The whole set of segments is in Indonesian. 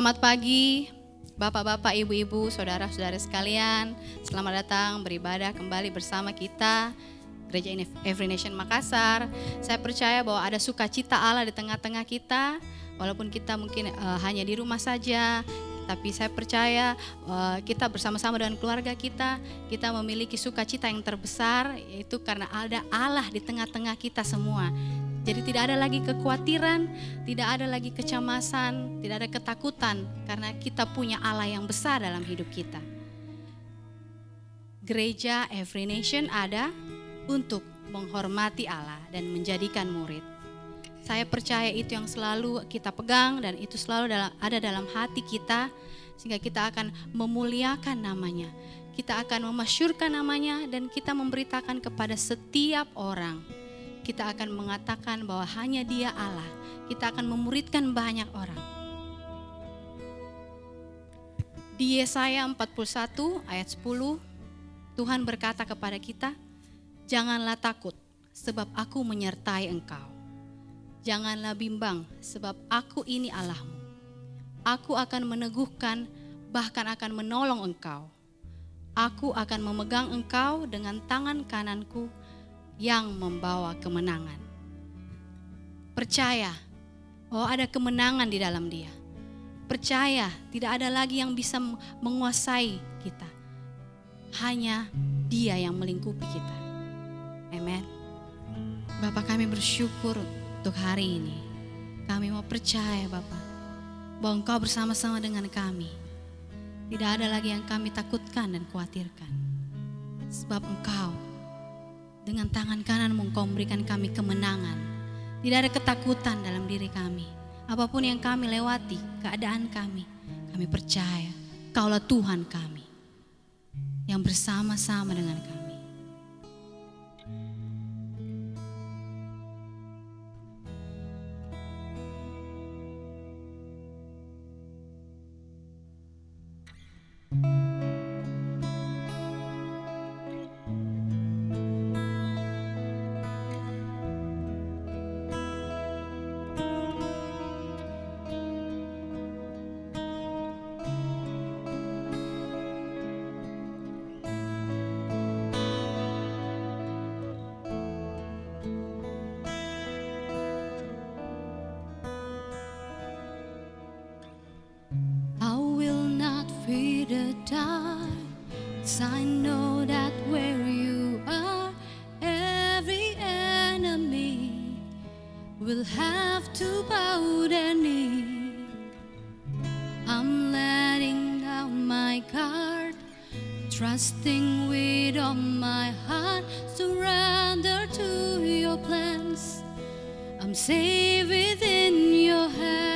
Selamat pagi, Bapak-bapak, Ibu-ibu, saudara-saudara sekalian. Selamat datang beribadah kembali bersama kita, Gereja Every Nation Makassar. Saya percaya bahwa ada sukacita Allah di tengah-tengah kita, walaupun kita mungkin hanya di rumah saja. Tapi saya percaya kita bersama-sama dengan keluarga kita memiliki sukacita yang terbesar, yaitu karena ada Allah di tengah-tengah kita semua. Jadi tidak ada lagi kekhawatiran, tidak ada lagi kecemasan, tidak ada ketakutan, karena kita punya Allah yang besar dalam hidup kita. Gereja Every Nation ada untuk menghormati Allah dan menjadikan murid. Saya percaya itu yang selalu kita pegang dan itu selalu ada dalam hati kita, sehingga kita akan memuliakan namanya. Kita akan memasyurkan namanya dan kita memberitakan kepada setiap orang. Kita akan mengatakan bahwa hanya Dia Allah. Kita akan memuridkan banyak orang. Di Yesaya 41 ayat 10, Tuhan berkata kepada kita, "Janganlah takut, sebab aku menyertai engkau. Janganlah bimbang, sebab aku ini Allahmu. Aku akan meneguhkan, bahkan akan menolong engkau. Aku akan memegang engkau dengan tangan kananku yang membawa kemenangan." Percaya bahwa ada kemenangan di dalam Dia. Percaya tidak ada lagi yang bisa menguasai kita. Hanya Dia yang melingkupi kita. Amen. Bapak, kami bersyukur untuk hari ini. Kami mau percaya Bapak, bahwa Engkau bersama-sama dengan kami. Tidak ada lagi yang kami takutkan dan khawatirkan. Sebab Engkau dengan tangan kanan-Mu Engkau memberikan kami kemenangan. Tidak ada ketakutan dalam diri kami. Apapun yang kami lewati, keadaan kami percaya Engkaulah Tuhan kami yang bersama-sama dengan kami. I know that where you are, every enemy will have to bow their knee. I'm letting down my guard, trusting with all my heart, surrender to your plans. I'm safe within your hands.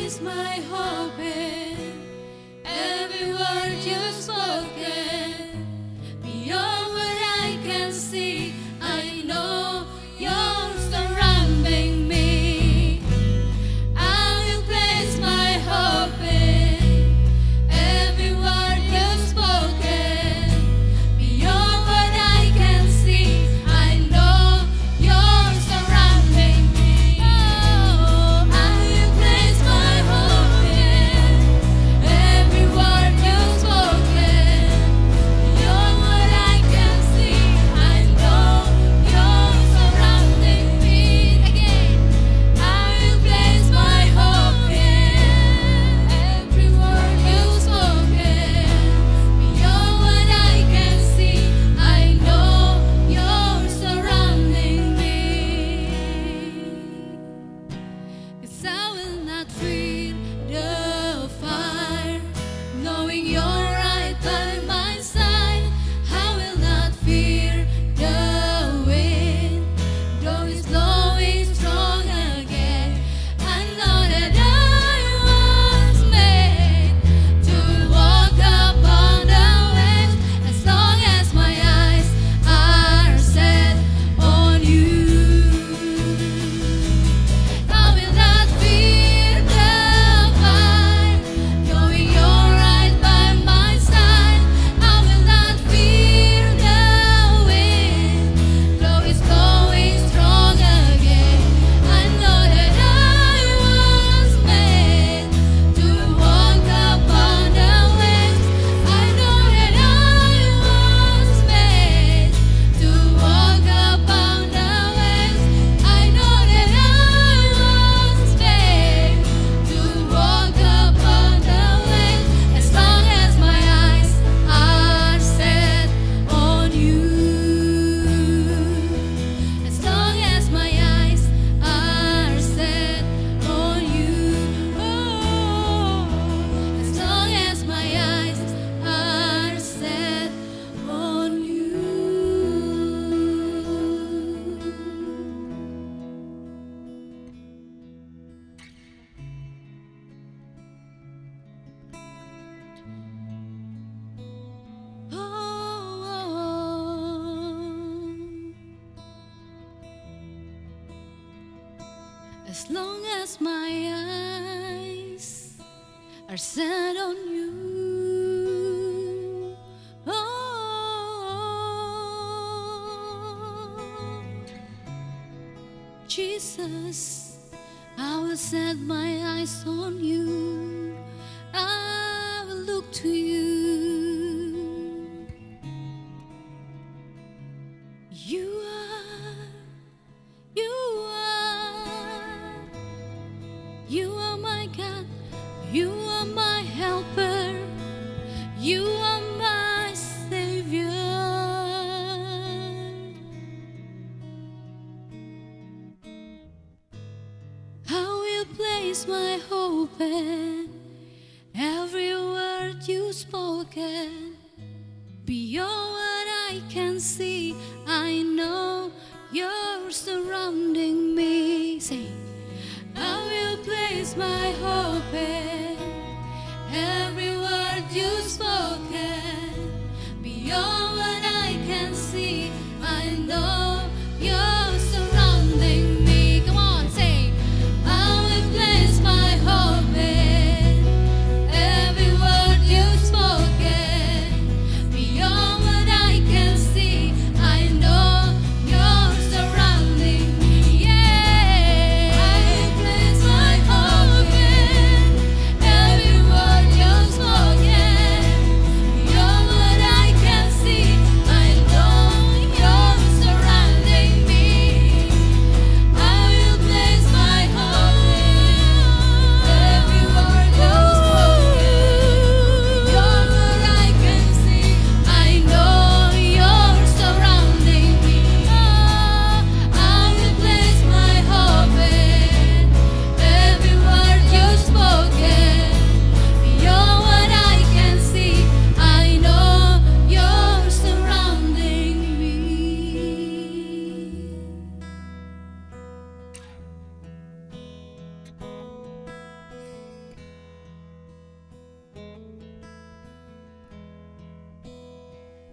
place my hope in every word you've spoken. Beyond what I can see, I know you're surrounding me. I will place my hope in every word you've spoken. Beyond what I can see, I know you're surrounding me. Oh, I will place my hope in every word you've spoken. Beyond what I can see, I know you're surrounding me. Again, I will place my hope in every word you've spoken. Beyond what I can see, I know you're surrounding me. 'Cause I will not fear the fire, knowing you're right by my side. I will not fear the wind, though it's blowing strong again. I know that I was made to walk upon the waves, as long as my eyes are set on you. I will not fear the fire, knowing you're right by my side. I will not fear the wind, though it's blowing strong again. I know that I was made to walk upon the waves. I know that I was made to walk upon the waves. I know that I was made to walk upon the waves, as long as my eyes are set on you. As long as my eyes are set on you. Oh, as long as my eyes are set on you. As long as my eyes are set on you, oh, Jesus, I will set my eyes on you. I will look to you. You are my God. You are my helper. You are my Savior. I will place my hope in every word you've spoken. Beyond what I can see, I know you're surrounding me. Say, I will place my hope in every word you've spoken. Beyond what I can see, I know you're surrounding me. Come on, say, I will place my hope in every word you've spoken. Beyond what I can see, I know you're surrounding me. Yeah, I will place my hope in every word you've spoken.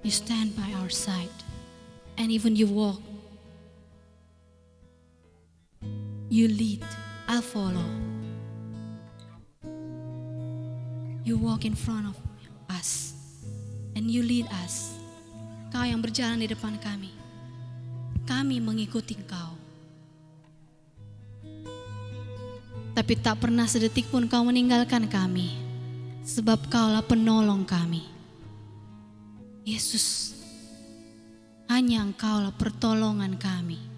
You stand by our side. And even you walk. You lead, I'll follow. You walk in front of us. And you lead us. Kau yang berjalan di depan kami. Kami mengikuti Kau. Tapi tak pernah sedetik pun Kau meninggalkan kami. Sebab Kaulah penolong kami. Yesus, hanya Engkaulah pertolongan kami.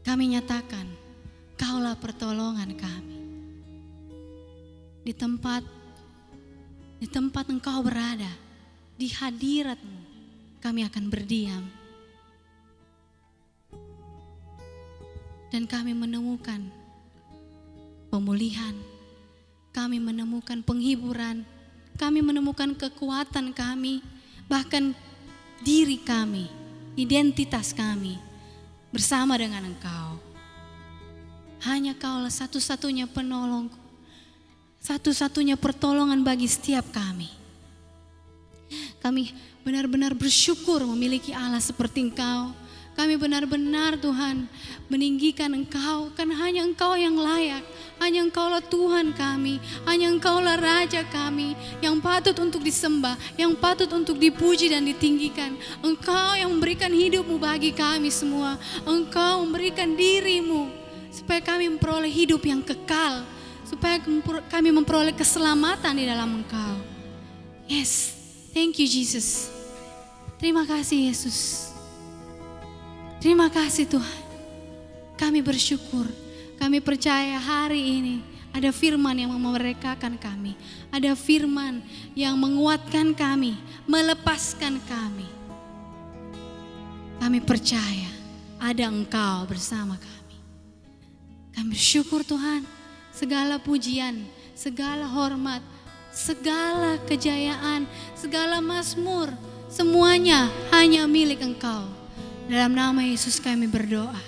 Kami nyatakan, Kaulah pertolongan kami. Di tempat Engkau berada, di hadirat-Mu, kami akan berdiam. Dan kami menemukan pemulihan, kami menemukan penghiburan, kami menemukan kekuatan kami, bahkan diri kami, identitas kami bersama dengan Engkau. Hanya Kaulah satu-satunya penolongku, satu-satunya pertolongan bagi setiap kami. Kami benar-benar bersyukur memiliki Allah seperti Engkau. Kami benar-benar Tuhan meninggikan Engkau, karena hanya Engkau yang layak. Hanya Engkaulah Tuhan kami, hanya Engkaulah Raja kami yang patut untuk disembah, yang patut untuk dipuji dan ditinggikan. Engkau yang memberikan hidup-Mu bagi kami semua. Engkau memberikan diri-Mu supaya kami memperoleh hidup yang kekal, supaya kami memperoleh keselamatan di dalam Engkau. Yes, thank you Jesus. Terima kasih Yesus. Terima kasih Tuhan. Kami bersyukur. Kami percaya hari ini ada firman yang memerdekakan kami. Ada firman yang menguatkan kami, melepaskan kami. Kami percaya ada Engkau bersama kami. Kami bersyukur Tuhan. Segala pujian, segala hormat, segala kejayaan, segala mazmur, semuanya hanya milik Engkau. Dalam nama Yesus kami berdoa.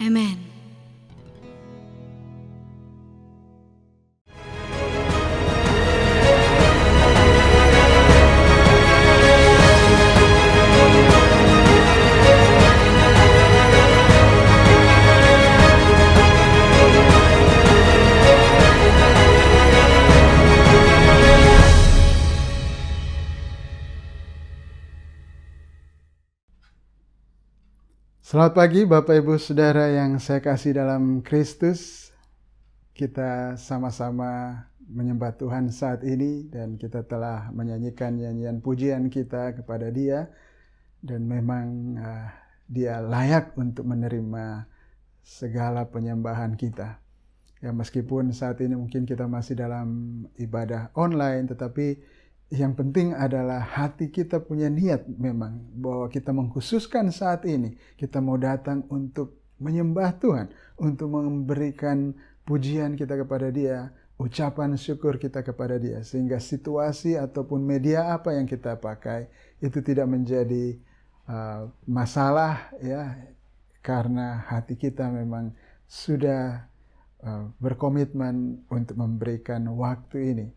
Amen. Selamat pagi Bapak Ibu Saudara yang saya kasih dalam Kristus. Kita sama-sama menyembah Tuhan saat ini dan kita telah menyanyikan nyanyian pujian kita kepada Dia. Dan memang Dia layak untuk menerima segala penyembahan kita. Ya, meskipun saat ini mungkin kita masih dalam ibadah online, tetapi yang penting adalah hati kita punya niat memang bahwa kita mengkhususkan saat ini kita mau datang untuk menyembah Tuhan, untuk memberikan pujian kita kepada Dia, ucapan syukur kita kepada Dia, sehingga situasi ataupun media apa yang kita pakai itu tidak menjadi masalah ya, karena hati kita memang sudah berkomitmen untuk memberikan waktu ini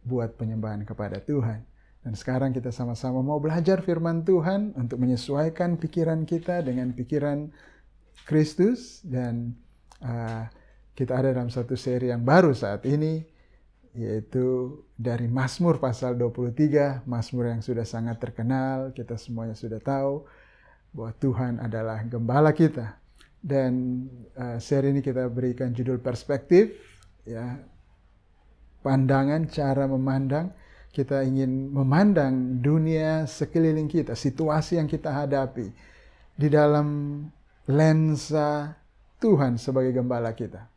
buat penyembahan kepada Tuhan. Dan sekarang kita sama-sama mau belajar firman Tuhan untuk menyesuaikan pikiran kita dengan pikiran Kristus. Dan kita ada dalam satu seri yang baru saat ini, yaitu dari Mazmur pasal 23, Mazmur yang sudah sangat terkenal, kita semuanya sudah tahu bahwa Tuhan adalah gembala kita. Dan seri ini kita berikan judul perspektif, ya, pandangan, cara memandang. Kita ingin memandang dunia sekeliling kita, situasi yang kita hadapi di dalam lensa Tuhan sebagai gembala kita.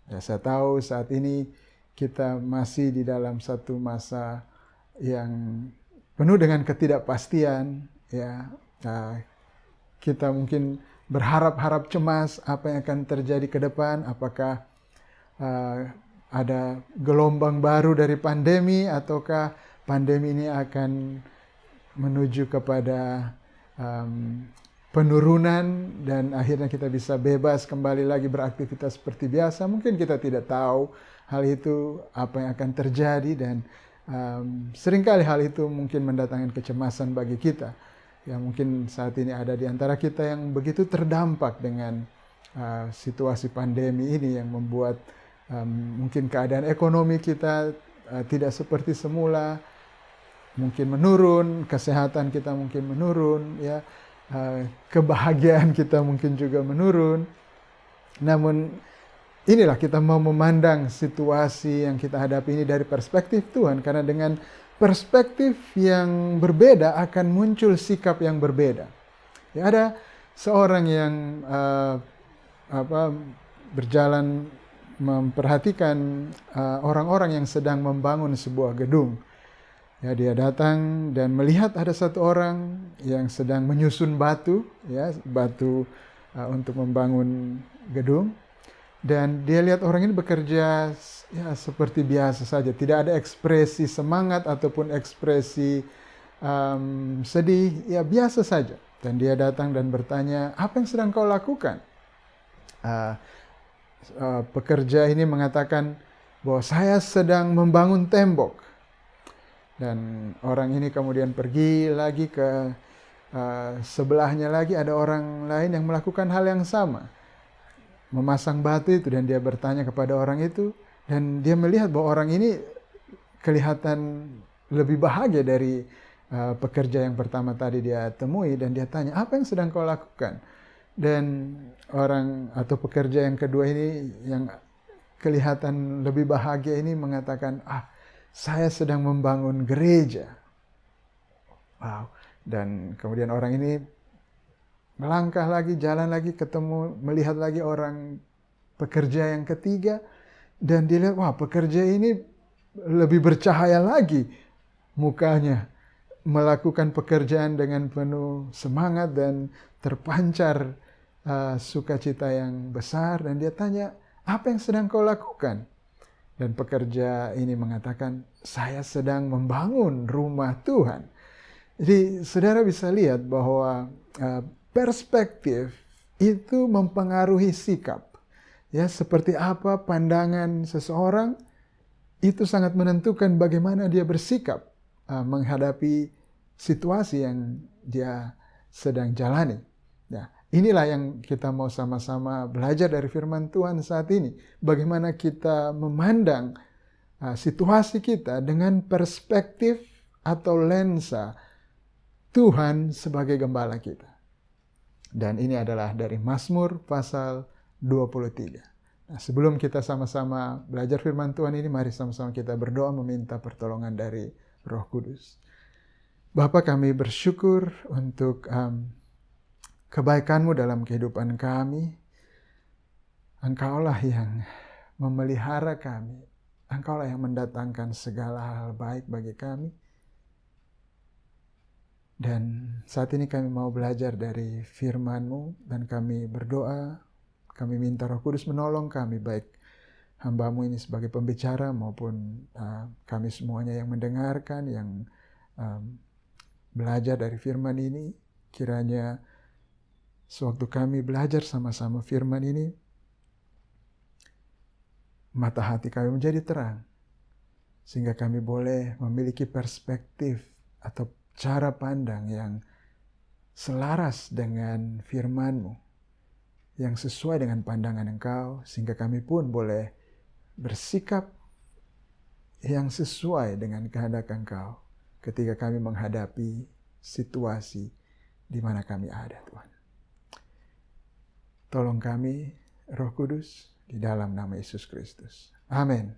Ya, saya tahu saat ini kita masih di dalam satu masa yang penuh dengan ketidakpastian. Ya, kita mungkin berharap-harap cemas apa yang akan terjadi ke depan, apakah ada gelombang baru dari pandemi, ataukah pandemi ini akan menuju kepada penurunan dan akhirnya kita bisa bebas kembali lagi beraktivitas seperti biasa. Mungkin kita tidak tahu hal itu apa yang akan terjadi, dan seringkali hal itu mungkin mendatangkan kecemasan bagi kita. Ya, mungkin saat ini ada di antara kita yang begitu terdampak dengan situasi pandemi ini yang membuat mungkin keadaan ekonomi kita tidak seperti semula, mungkin menurun, kesehatan kita mungkin menurun, ya, kebahagiaan kita mungkin juga menurun. Namun inilah kita mau memandang situasi yang kita hadapi ini dari perspektif Tuhan, karena dengan perspektif yang berbeda akan muncul sikap yang berbeda. Ya, ada seorang yang berjalan memperhatikan orang-orang yang sedang membangun sebuah gedung. Ya, dia datang dan melihat ada satu orang yang sedang menyusun batu, ya, batu untuk membangun gedung. Dan dia lihat orang ini bekerja ya seperti biasa saja, tidak ada ekspresi semangat ataupun ekspresi sedih, ya biasa saja. Dan dia datang dan bertanya, apa yang sedang kau lakukan? Pekerja ini mengatakan bahwa saya sedang membangun tembok. Dan orang ini kemudian pergi lagi ke sebelahnya lagi, ada orang lain yang melakukan hal yang sama, memasang batu itu, dan dia bertanya kepada orang itu, dan dia melihat bahwa orang ini kelihatan lebih bahagia dari pekerja yang pertama tadi dia temui, dan dia tanya, apa yang sedang kau lakukan? Dan orang atau pekerja yang kedua ini yang kelihatan lebih bahagia ini mengatakan, saya sedang membangun gereja. Wow. Dan kemudian orang ini melangkah lagi, jalan lagi, ketemu, melihat lagi orang pekerja yang ketiga. Dan dia lihat, wah, pekerja ini lebih bercahaya lagi mukanya. Melakukan pekerjaan dengan penuh semangat dan terpancar sukacita yang besar. Dan dia tanya, apa yang sedang kau lakukan? Dan pekerja ini mengatakan, saya sedang membangun rumah Tuhan. Jadi saudara bisa lihat bahwa perspektif itu mempengaruhi sikap. Ya, seperti apa pandangan seseorang itu sangat menentukan bagaimana dia bersikap menghadapi situasi yang dia sedang jalani. Nah, inilah yang kita mau sama-sama belajar dari firman Tuhan saat ini. Bagaimana kita memandang situasi kita dengan perspektif atau lensa Tuhan sebagai gembala kita. Dan ini adalah dari Mazmur pasal 23. Nah, sebelum kita sama-sama belajar firman Tuhan ini, mari sama-sama kita berdoa meminta pertolongan dari Roh Kudus. Bapa, kami bersyukur untuk kebaikan-Mu dalam kehidupan kami. Engkaulah yang memelihara kami. Engkaulah yang mendatangkan segala hal baik bagi kami. Dan saat ini kami mau belajar dari firman-Mu, dan kami berdoa, kami minta Roh Kudus menolong kami, baik hamba-Mu ini sebagai pembicara maupun kami semuanya yang mendengarkan, yang belajar dari firman ini. Kiranya sewaktu kami belajar sama-sama firman ini, mata hati kami menjadi terang, sehingga kami boleh memiliki perspektif atau cara pandang yang selaras dengan firman-Mu, yang sesuai dengan pandangan Engkau, sehingga kami pun boleh bersikap yang sesuai dengan kehendak Engkau ketika kami menghadapi situasi di mana kami ada, Tuhan. Tolong kami, Roh Kudus, di dalam nama Yesus Kristus. Amin.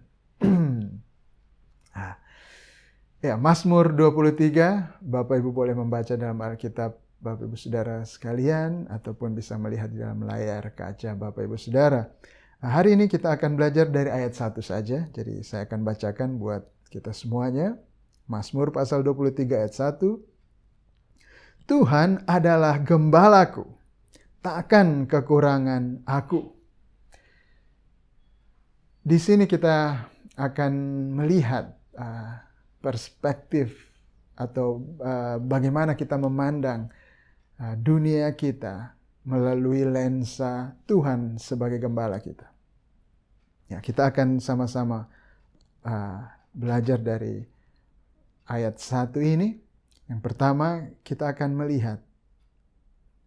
Ya, Mazmur 23, Bapak Ibu boleh membaca dalam Alkitab Bapak Ibu Saudara sekalian, ataupun bisa melihat di dalam layar kaca Bapak Ibu Saudara. Hari ini kita akan belajar dari ayat 1 saja, jadi saya akan bacakan buat kita semuanya. Mazmur pasal 23 ayat 1. Tuhan adalah gembalaku, takkan kekurangan aku. Di sini kita akan melihat perspektif atau bagaimana kita memandang dunia kita melalui lensa Tuhan sebagai gembala kita. Ya, kita akan sama-sama belajar dari ayat 1 ini. Yang pertama, kita akan melihat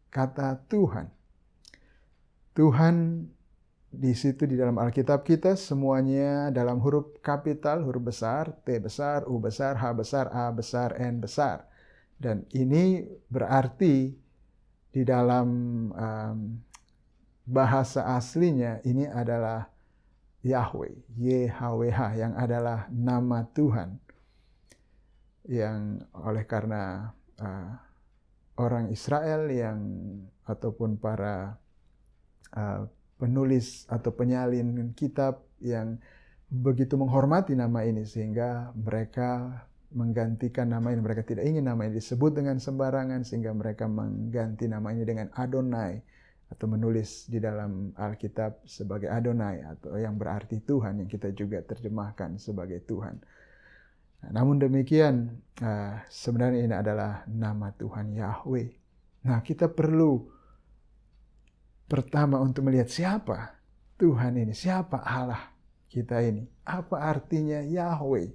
kata Tuhan. Tuhan di situ di dalam Alkitab kita semuanya dalam huruf kapital, huruf besar, T besar, U besar, H besar, A besar, N besar. Dan ini berarti di dalam bahasa aslinya ini adalah Yahweh, YHWH, yang adalah nama Tuhan. Yang oleh karena orang Israel ataupun para penulis atau penyalin kitab yang begitu menghormati nama ini sehingga mereka menggantikan nama ini. Mereka tidak ingin nama ini disebut dengan sembarangan sehingga mereka mengganti nama ini dengan Adonai, atau menulis di dalam Alkitab sebagai Adonai, atau yang berarti Tuhan, yang kita juga terjemahkan sebagai Tuhan. Namun demikian, sebenarnya ini adalah nama Tuhan Yahweh. Nah, kita perlu pertama untuk melihat siapa Tuhan ini, siapa Allah kita ini. Apa artinya Yahweh?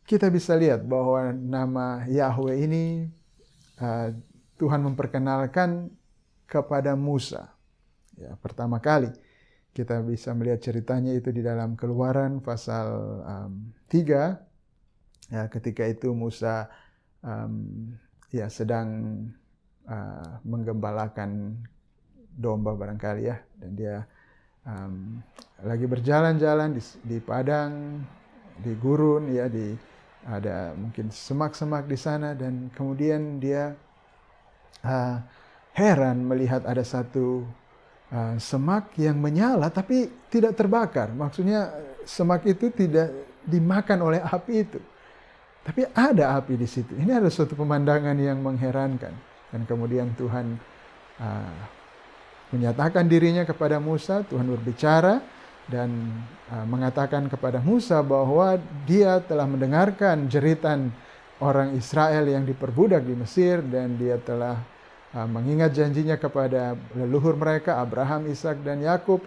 Kita bisa lihat bahwa nama Yahweh ini Tuhan memperkenalkan kepada Musa. Ya, pertama kali kita bisa melihat ceritanya itu di dalam Keluaran pasal 3. Ya, ketika itu Musa sedang menggembalakan domba barangkali ya, dan dia lagi berjalan-jalan di padang, di gurun ya, ada mungkin semak-semak di sana, dan kemudian dia heran melihat ada satu semak yang menyala tapi tidak terbakar. Maksudnya semak itu tidak dimakan oleh api itu, tapi ada api di situ. Ini adalah suatu pemandangan yang mengherankan. Dan kemudian Tuhan menyatakan dirinya kepada Musa. Tuhan berbicara dan mengatakan kepada Musa bahwa dia telah mendengarkan jeritan orang Israel yang diperbudak di Mesir, dan dia telah mengingat janjinya kepada leluhur mereka, Abraham, Ishak, dan Yakub,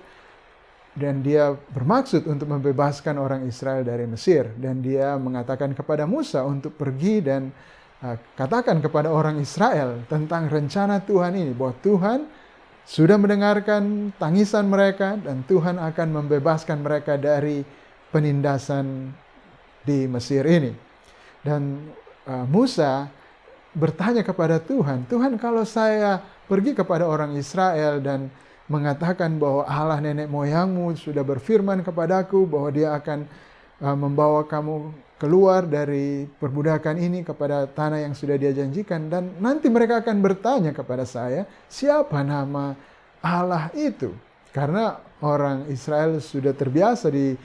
dan dia bermaksud untuk membebaskan orang Israel dari Mesir. Dan dia mengatakan kepada Musa untuk pergi dan katakan kepada orang Israel tentang rencana Tuhan ini, bahwa Tuhan sudah mendengarkan tangisan mereka dan Tuhan akan membebaskan mereka dari penindasan di Mesir ini. Dan Musa bertanya kepada Tuhan, Tuhan, kalau saya pergi kepada orang Israel dan mengatakan bahwa Allah nenek moyangmu sudah berfirman kepadaku bahwa dia akan membawa kamu keluar dari perbudakan ini kepada tanah yang sudah dia janjikan, dan nanti mereka akan bertanya kepada saya, siapa nama Allah itu? Karena orang Israel sudah terbiasa di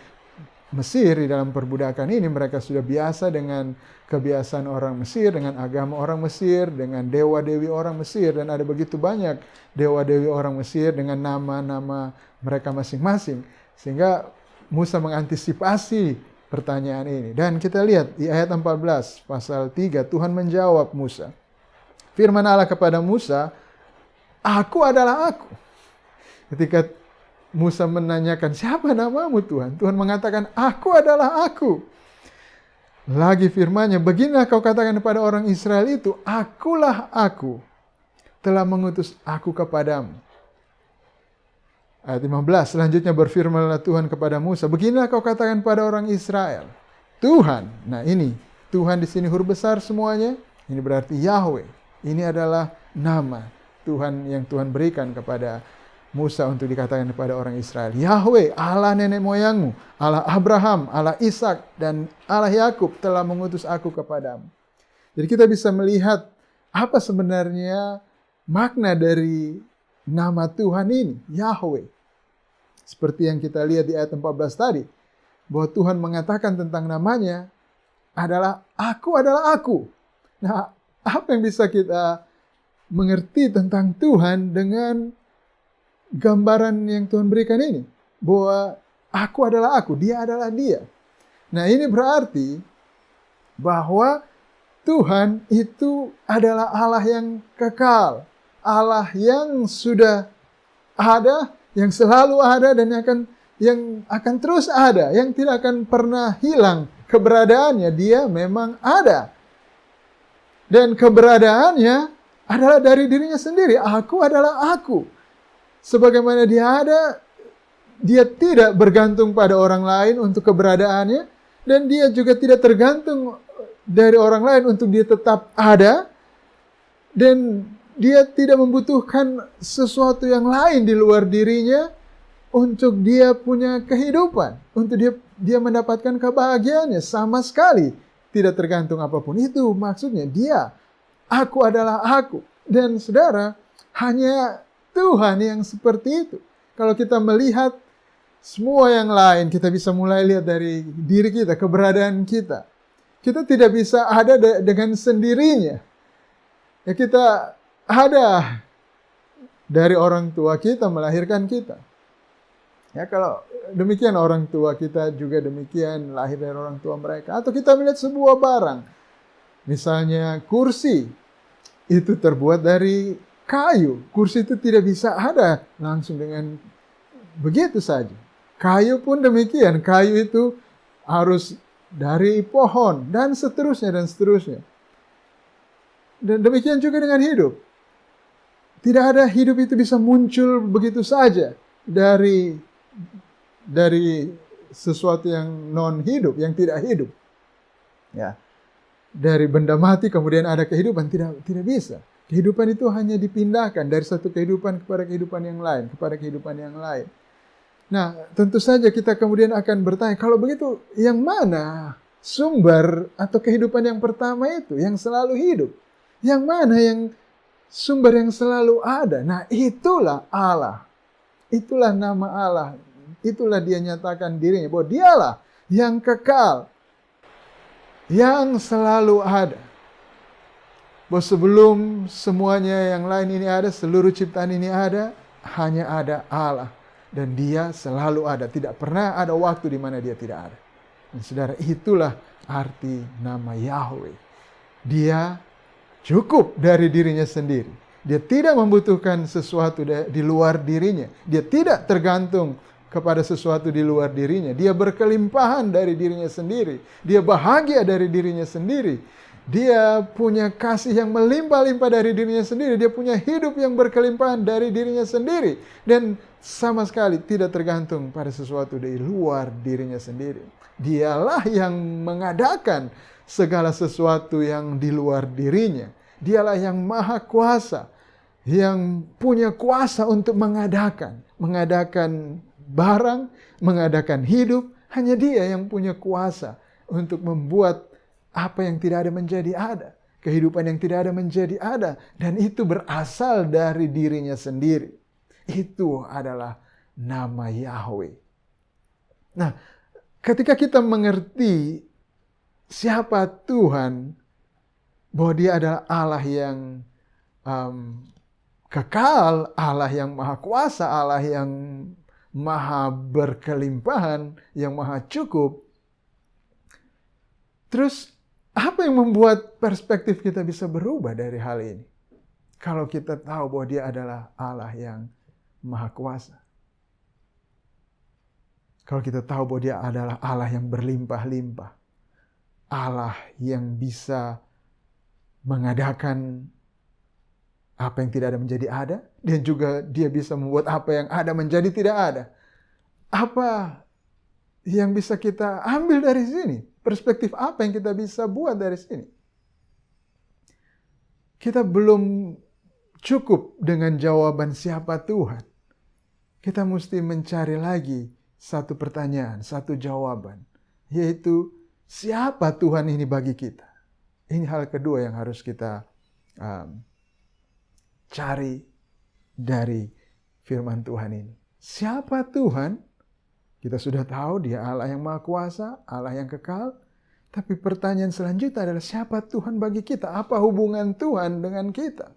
Mesir, di dalam perbudakan ini mereka sudah biasa dengan kebiasaan orang Mesir, dengan agama orang Mesir, dengan dewa-dewi orang Mesir, dan ada begitu banyak dewa-dewi orang Mesir dengan nama-nama mereka masing-masing. Sehingga Musa mengantisipasi pertanyaan ini. Dan kita lihat di ayat 14 pasal 3, Tuhan menjawab Musa. Firman Allah kepada Musa, aku adalah aku. Ketika Musa menanyakan, siapa namamu Tuhan? Tuhan mengatakan, aku adalah aku. Lagi firman-Nya, beginilah kau katakan kepada orang Israel itu, akulah aku, telah mengutus aku kepadamu. Ayat 15, selanjutnya berfirmanlah Tuhan kepada Musa, beginilah kau katakan pada orang Israel, Tuhan. Nah ini, Tuhan di sini huruf besar semuanya, ini berarti Yahweh. Ini adalah nama Tuhan yang Tuhan berikan kepada Musa untuk dikatakan kepada orang Israel. Yahweh, Allah nenek moyangmu, Allah Abraham, Allah Ishak, dan Allah Yakub telah mengutus aku kepadamu. Jadi kita bisa melihat apa sebenarnya makna dari nama Tuhan ini, Yahweh. Seperti yang kita lihat di ayat 14 tadi, bahwa Tuhan mengatakan tentang namanya adalah aku. Nah, apa yang bisa kita mengerti tentang Tuhan dengan gambaran yang Tuhan berikan ini? Bahwa aku adalah aku, dia adalah dia. Nah, ini berarti bahwa Tuhan itu adalah Allah yang kekal, Allah yang sudah ada, yang selalu ada, dan yang akan terus ada, yang tidak akan pernah hilang keberadaannya. Dia memang ada. Dan keberadaannya adalah dari dirinya sendiri. Aku adalah aku. Sebagaimana dia ada, dia tidak bergantung pada orang lain untuk keberadaannya, dan dia juga tidak tergantung dari orang lain untuk dia tetap ada, dan dia tidak membutuhkan sesuatu yang lain di luar dirinya untuk dia punya kehidupan, untuk dia mendapatkan kebahagiaannya. Sama sekali tidak tergantung apapun. Itu maksudnya dia Aku adalah aku. Dan saudara, hanya Tuhan yang seperti itu. Kalau kita melihat semua yang lain, kita bisa mulai lihat dari diri kita, keberadaan kita. Kita tidak bisa ada dengan sendirinya. Ya, kita ada dari orang tua kita melahirkan kita. Ya, kalau demikian orang tua kita juga demikian lahir dari orang tua mereka. Atau kita melihat sebuah barang. Misalnya kursi. Itu terbuat dari kayu. Kursi itu tidak bisa ada langsung dengan begitu saja. Kayu pun demikian. Kayu itu harus dari pohon dan seterusnya dan seterusnya. Dan demikian juga dengan hidup. Tidak ada hidup itu bisa muncul begitu saja dari sesuatu yang non hidup, yang tidak hidup. Ya. Dari benda mati kemudian ada kehidupan, tidak bisa. Kehidupan itu hanya dipindahkan dari satu kehidupan kepada kehidupan yang lain, kepada kehidupan yang lain. Nah, tentu saja kita kemudian akan bertanya, kalau begitu yang mana sumber atau kehidupan yang pertama itu, yang selalu hidup? Yang mana yang sumber yang selalu ada? Nah, itulah Allah. Itulah nama Allah. Itulah dia nyatakan dirinya, bahwa dialah yang kekal, yang selalu ada. Bahwa sebelum semuanya yang lain ini ada, seluruh ciptaan ini ada, hanya ada Allah. Dan dia selalu ada. Tidak pernah ada waktu di mana dia tidak ada. Dan saudara, itulah arti nama Yahweh. Dia cukup dari dirinya sendiri. Dia tidak membutuhkan sesuatu di luar dirinya. Dia tidak tergantung kepada sesuatu di luar dirinya. Dia berkelimpahan dari dirinya sendiri. Dia bahagia dari dirinya sendiri. Dia punya kasih yang melimpah-limpah dari dirinya sendiri. Dia punya hidup yang berkelimpahan dari dirinya sendiri. Dan sama sekali tidak tergantung pada sesuatu di luar dirinya sendiri. Dialah yang mengadakan segala sesuatu yang di luar dirinya. Dialah yang maha kuasa, yang punya kuasa untuk mengadakan barang, mengadakan hidup. Hanya dia yang punya kuasa untuk membuat apa yang tidak ada menjadi ada. Kehidupan yang tidak ada menjadi ada. Dan itu berasal dari dirinya sendiri. Itu adalah nama Yahweh. Nah, ketika kita mengerti siapa Tuhan, bahwa dia adalah Allah yang kekal, Allah yang maha kuasa, Allah yang maha berkelimpahan, yang maha cukup. Terus apa yang membuat perspektif kita bisa berubah dari hal ini? Kalau kita tahu bahwa dia adalah Allah yang maha kuasa. Kalau kita tahu bahwa dia adalah Allah yang berlimpah-limpah. Allah yang bisa mengadakan apa yang tidak ada menjadi ada. Dan juga dia bisa membuat apa yang ada menjadi tidak ada. Apa yang bisa kita ambil dari sini? Perspektif apa yang kita bisa buat dari sini? Kita belum cukup dengan jawaban siapa Tuhan. Kita mesti mencari lagi satu pertanyaan, satu jawaban. Yaitu, siapa Tuhan ini bagi kita? Ini hal kedua yang harus kita cari dari firman Tuhan ini. Siapa Tuhan? Kita sudah tahu dia Allah yang maha kuasa, Allah yang kekal. Tapi pertanyaan selanjutnya adalah siapa Tuhan bagi kita? Apa hubungan Tuhan dengan kita?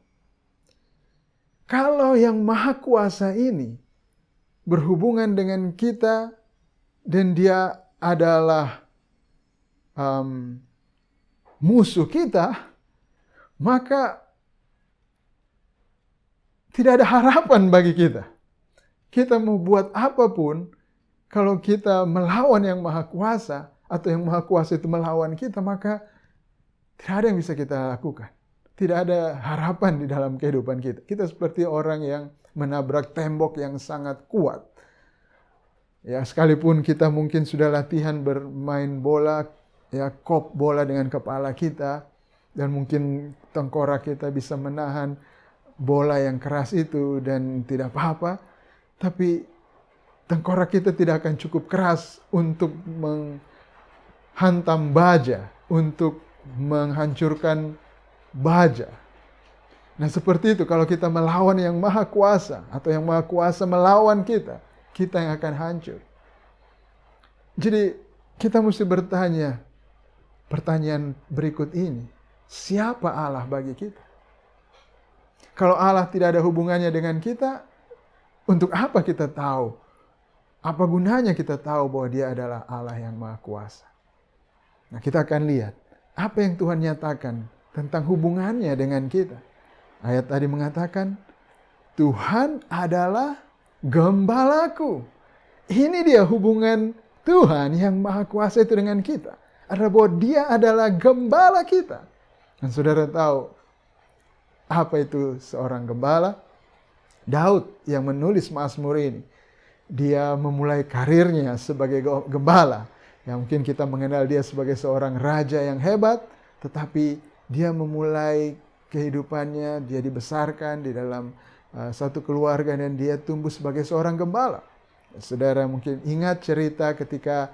Kalau yang maha kuasa ini berhubungan dengan kita dan dia adalah musuh kita, maka tidak ada harapan bagi kita. Kita mau buat apapun, kalau kita melawan yang maha kuasa, atau yang maha kuasa itu melawan kita, maka tidak ada yang bisa kita lakukan. Tidak ada harapan di dalam kehidupan kita. Kita seperti orang yang menabrak tembok yang sangat kuat. Ya, sekalipun kita mungkin sudah latihan bermain bola, ya, kop bola dengan kepala kita, dan mungkin tengkorak kita bisa menahan bola yang keras itu dan tidak apa-apa, tapi tengkorak kita tidak akan cukup keras untuk menghantam baja, untuk menghancurkan baja. Nah seperti itu, kalau kita melawan yang maha kuasa, atau yang maha kuasa melawan kita, kita yang akan hancur. Jadi kita mesti bertanya, pertanyaan berikut ini, siapa Allah bagi kita? Kalau Allah tidak ada hubungannya dengan kita, untuk apa kita tahu? Apa gunanya kita tahu bahwa Dia adalah Allah yang Maha Kuasa? Nah, kita akan lihat apa yang Tuhan nyatakan tentang hubungannya dengan kita. Ayat tadi mengatakan, Tuhan adalah gembalaku. Ini dia hubungan Tuhan yang Maha Kuasa itu dengan kita. Adalah bahwa Dia adalah gembala kita. Dan saudara tahu apa itu seorang gembala? Daud yang menulis Mazmur ini, dia memulai karirnya sebagai gembala. Yang mungkin kita mengenal dia sebagai seorang raja yang hebat, tetapi dia memulai kehidupannya, dia dibesarkan di dalam satu keluarga dan dia tumbuh sebagai seorang gembala. Saudara mungkin ingat cerita ketika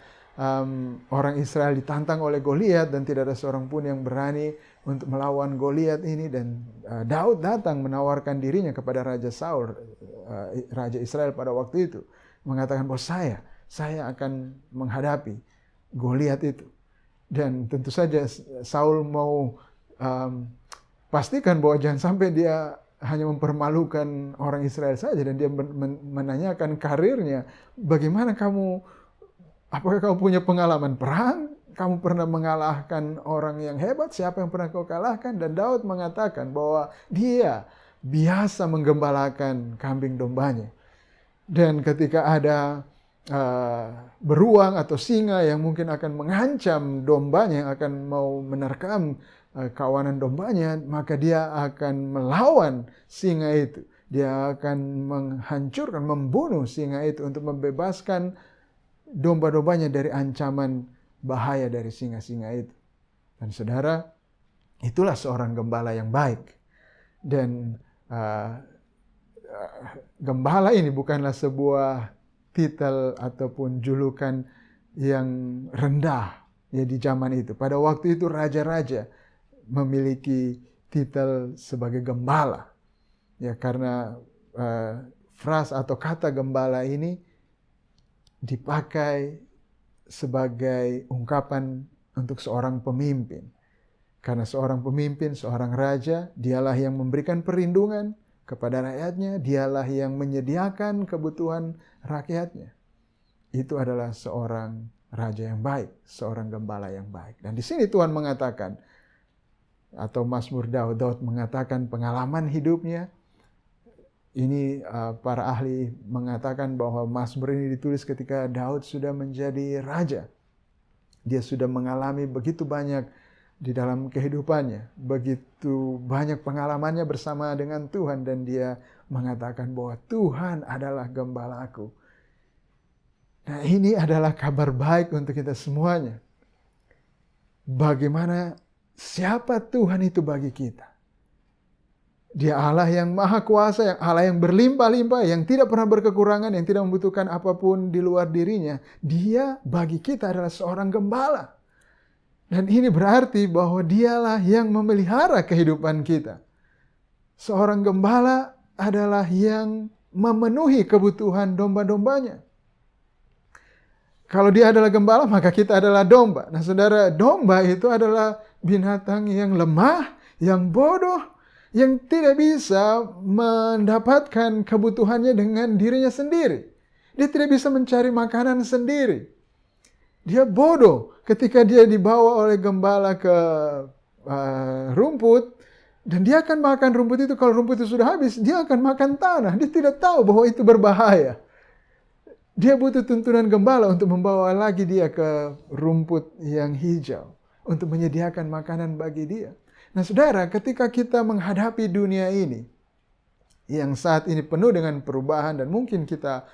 orang Israel ditantang oleh Goliat dan tidak ada seorang pun yang berani untuk melawan Goliat ini, dan Daud datang menawarkan dirinya kepada Raja Saul, Raja Israel pada waktu itu, mengatakan bahwa saya akan menghadapi Goliat itu. Dan tentu saja Saul mau pastikan bahwa jangan sampai dia hanya mempermalukan orang Israel saja, dan dia menanyakan karirnya, bagaimana kamu, apakah kamu punya pengalaman perang? Kamu pernah mengalahkan orang yang hebat? Siapa yang pernah kau kalahkan? Dan Daud mengatakan bahwa dia biasa menggembalakan kambing dombanya. Dan ketika ada beruang atau singa yang mungkin akan mengancam dombanya, yang akan mau menerkam kawanan dombanya, maka dia akan melawan singa itu. Dia akan menghancurkan, membunuh singa itu untuk membebaskan domba-dombanya dari ancaman bahaya dari singa-singa itu. Dan saudara, itulah seorang gembala yang baik. Dan gembala ini bukanlah sebuah titel ataupun julukan yang rendah ya di zaman itu. Pada waktu itu raja-raja memiliki titel sebagai gembala. Ya, karena frasa atau kata gembala ini dipakai sebagai ungkapan untuk seorang pemimpin. Karena seorang pemimpin, seorang raja, dialah yang memberikan perlindungan kepada rakyatnya, dialah yang menyediakan kebutuhan rakyatnya. Itu adalah seorang raja yang baik, seorang gembala yang baik. Dan di sini Tuhan mengatakan, atau Mazmur Daud mengatakan pengalaman hidupnya. Ini para ahli mengatakan bahwa Mazmur ini ditulis ketika Daud sudah menjadi raja. Dia sudah mengalami begitu banyak di dalam kehidupannya. Begitu banyak pengalamannya bersama dengan Tuhan. Dan dia mengatakan bahwa Tuhan adalah gembalaku. Nah, ini adalah kabar baik untuk kita semuanya. Bagaimana, siapa Tuhan itu bagi kita? Dia Allah yang maha kuasa, yang Allah yang berlimpah-limpah, yang tidak pernah berkekurangan, yang tidak membutuhkan apapun di luar dirinya. Dia bagi kita adalah seorang gembala. Dan ini berarti bahwa dialah yang memelihara kehidupan kita. Seorang gembala adalah yang memenuhi kebutuhan domba-dombanya. Kalau dia adalah gembala, maka kita adalah domba. Nah saudara, domba itu adalah binatang yang lemah, yang bodoh, yang tidak bisa mendapatkan kebutuhannya dengan dirinya sendiri. Dia tidak bisa mencari makanan sendiri. Dia bodoh ketika dia dibawa oleh gembala ke rumput, dan dia akan makan rumput itu. Kalau rumput itu sudah habis, dia akan makan tanah. Dia tidak tahu bahwa itu berbahaya. Dia butuh tuntunan gembala untuk membawa lagi dia ke rumput yang hijau, untuk menyediakan makanan bagi dia. Nah saudara, ketika kita menghadapi dunia ini, yang saat ini penuh dengan perubahan, dan mungkin kita